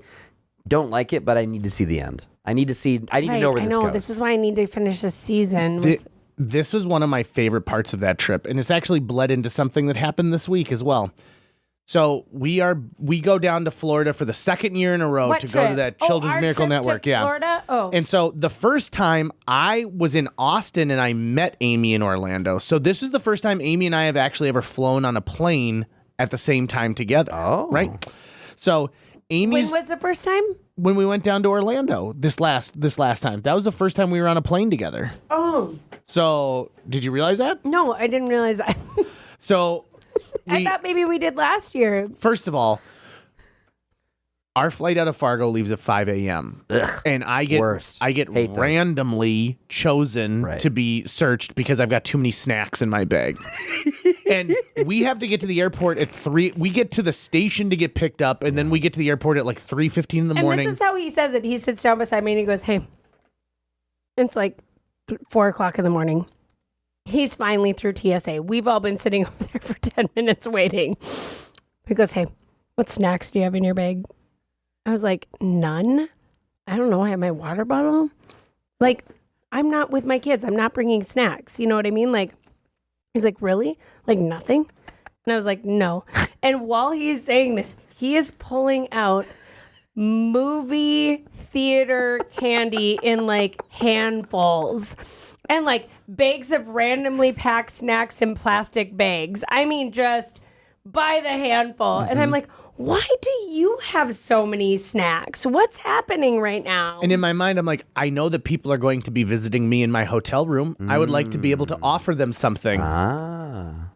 don't like it, but I need to see the end. I need to know where I this know. goes. This is why I need to finish this season. Th- This was one of my favorite parts of that trip, and it's actually bled into something that happened this week as well. So we go down to Florida for the second year in a row What to go to trip? that Oh, Children's our Miracle trip to Network. Yeah. Florida? Oh. And so the first time I was in Austin and I met Amy in Orlando. So this is the first time Amy and I have actually ever flown on a plane at the same time together. Oh. Right? So When Amy's was the first time? when we went down to Orlando this last time. That was the first time we were on a plane together. Oh. So did you realize that? No, I didn't realize that. So I thought maybe we did last year. first of all, our flight out of Fargo leaves at 5 a.m. And I get Worst. Hate those. randomly chosen Right. to be searched because I've got too many snacks in my bag. And we have to get to the airport at 3. We get to the station to get picked up, and then we get to the airport at like 3:15 in the And morning. this is how he says it. He sits down beside me and he goes, hey, it's like 4 o'clock in the morning. He's finally through TSA. We've all been sitting over there for 10 minutes waiting. He goes, hey, what snacks do you have in your bag? I was like, none. I don't know, I have my water bottle. Like, I'm not with my kids. I'm not bringing snacks. You know what I mean? Like, he's like, really? Like, nothing? And I was like, no. And while he's saying this, he is pulling out movie theater candy in like handfuls and like bags of randomly packed snacks in plastic bags. I mean, just by the handful. And I'm like, why do you have so many snacks? What's happening right now? And in my mind, I'm like, I know that people are going to be visiting me in my hotel room. I would like to be able to offer them something.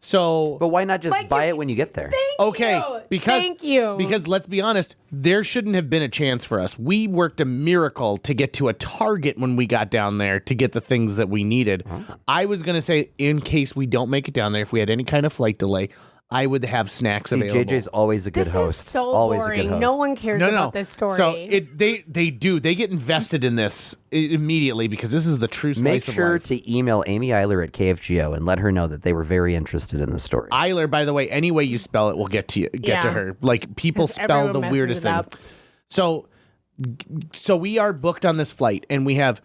So, But why not just Like, buy it when you get there? Thank you. Because let's be honest, there shouldn't have been a chance for us. We worked a miracle to get to a Target when we got down there to get the things that we needed. I was going to say, in case we don't make it down there, if we had any kind of flight delay, I would have snacks available. JJ's always a good this host. is so always boring. a good host. No one cares about this story. So they do. They get invested in this immediately because this is the true slice Make of sure life. to email Amy Iler at KFGO and let her know that they were very interested in the story. Iler, by the way, any way you spell it will get to Yeah. her. Like, people 'Cause spell everyone the messes weirdest it thing. up. So we are booked on this flight, and we have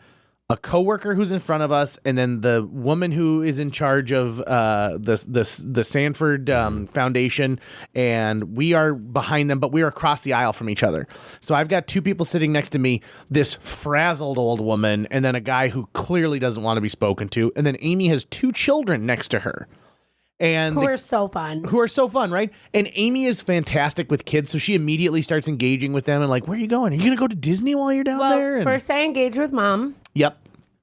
a coworker who's in front of us, and then the woman who is in charge of the Sanford Foundation, and we are behind them, but we are across the aisle from each other. So I've got two people sitting next to me, this frazzled old woman, and then a guy who clearly doesn't want to be spoken to, and then Amy has two children next to her. And Who are so fun. who are so fun, right? And Amy is fantastic with kids, so she immediately starts engaging with them and like, where are you going? Are you going to go to Disney while you're down there? Well, And- first I engage with mom. Yep.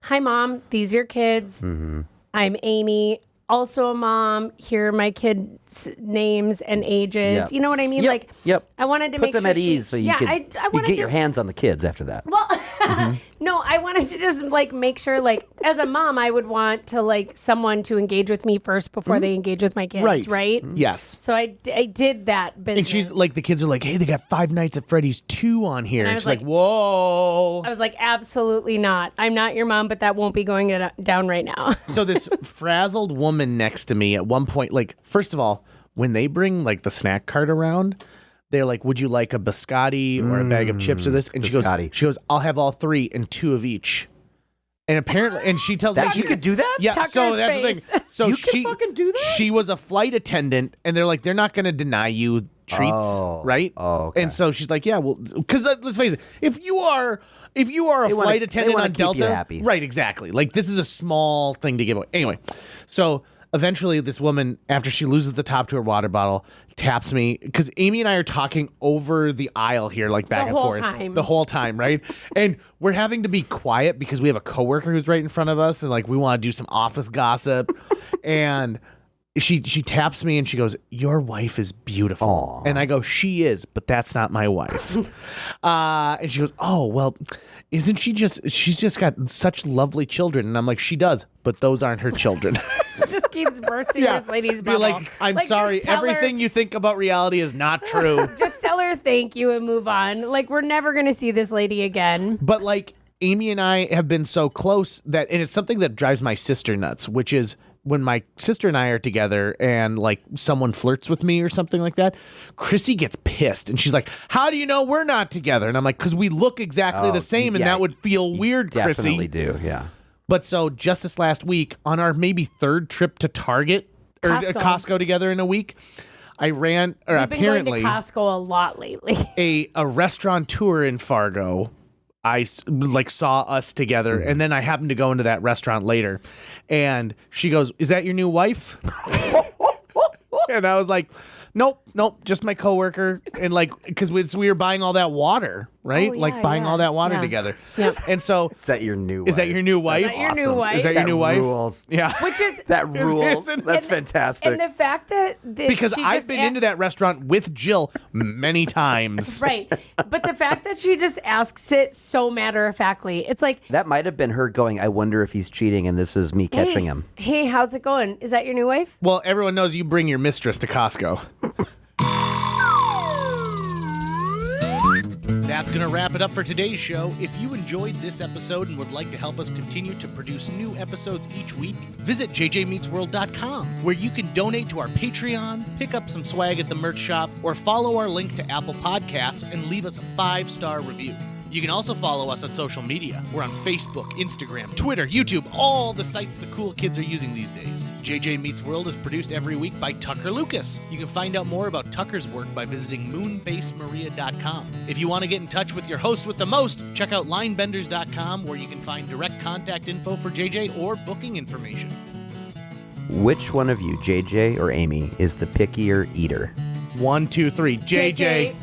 Hi, Mom. These are your kids. I'm Amy, also a mom. Here are my kids' names and ages. Yep. You know what I mean? Yep. Like, Yep. I wanted to Put make them sure at ease so you could I you wanted get to, your hands on the kids after that. Well, no, I wanted to just like make sure, like, as a mom, I would want to like someone to engage with me first before they engage with my kids, right? Yes. So I did that business. And she's like, the kids are like, hey, they got Five Nights at Freddy's 2 on here. I And was she's like, like- whoa. I was like, absolutely not. I'm not your mom, but that won't be going down right now. So this frazzled woman next to me at one point, like, first of all, when they bring like the snack cart around, they're like, would you like a biscotti or a bag of chips or this? And biscotti. she goes, I'll have all three and two of each. And apparently, and she tells me That you could do that? Yeah, Tucker's so that's the face. thing. So You can fucking do that? She was a flight attendant, and they're like, they're not going to deny you treats, right? Oh, okay. And so she's like, yeah, well, because let's face it, if you are a wanna- flight attendant wanna on keep you Delta, happy. right? Exactly. Like, this is a small thing to give away. Anyway, so eventually, this woman, after she loses the top to her water bottle, taps me because Amy and I are talking over the aisle here, like back and whole forth time. the whole time, right? And we're having to be quiet because we have a coworker who's right in front of us, and like we want to do some office gossip. And she taps me and she goes, "Your wife is beautiful." Aw. And I go, "She is, but that's not my wife." And she goes, "Oh, well, isn't she just? She's just got such lovely children." And I'm like, "She does, but those aren't her children." Just keeps bursting this lady's Be bubble. like, "I'm Like, sorry, just tell her- everything you think about reality is not true." Just tell her thank you and move on. Like, we're never going to see this lady again. But like Amy and I have been so close that, and it's something that drives my sister nuts, which is when my sister and I are together and like someone flirts with me or something like that, Chrissy gets pissed and she's like, "How do you know we're not together?" And I'm like, "Because we look exactly the same, and yeah, that would feel weird, Chrissy." Definitely do, yeah. But so just this last week, on our maybe third trip to Target or Costco together in a week, I ran, or I've been apparently going to Costco a lot lately. a restaurateur in Fargo, like saw us together, and then I happened to go into that restaurant later, and she goes, "Is that your new wife?" And I was like, nope, just my coworker. And like, because we were buying all that water, right? Oh, yeah, like buying yeah, all that water yeah. together. Yep. And so, Is that your new wife? is that your new wife? that your new wife? Is that your new wife? Rules. Yeah. Which is That rules. isn't- That's and- fantastic. And the fact that Because she I've just been a- into that restaurant with Jill many times. right, but the fact that she just asks it so matter of factly, it's like, that might have been her going, I wonder if he's cheating and this is me catching hey, him. Hey, how's it going? Is that your new wife? Well, everyone knows you bring your mistress to Costco. That's going to wrap it up for today's show. If you enjoyed this episode and would like to help us continue to produce new episodes each week, visit jjmeetsworld.com, where you can donate to our Patreon, pick up some swag at the merch shop, or follow our link to Apple Podcasts and leave us a 5-star review. You can also follow us on social media. We're on Facebook, Instagram, Twitter, YouTube, all the sites the cool kids are using these days. JJ Meets World is produced every week by Tucker Lucas. You can find out more about Tucker's work by visiting moonbasemaria.com. If you want to get in touch with your host with the most, check out linebenders.com, where you can find direct contact info for JJ or booking information. Which one of you, JJ or Amy, is the pickier eater? 1, 2, 3. JJ.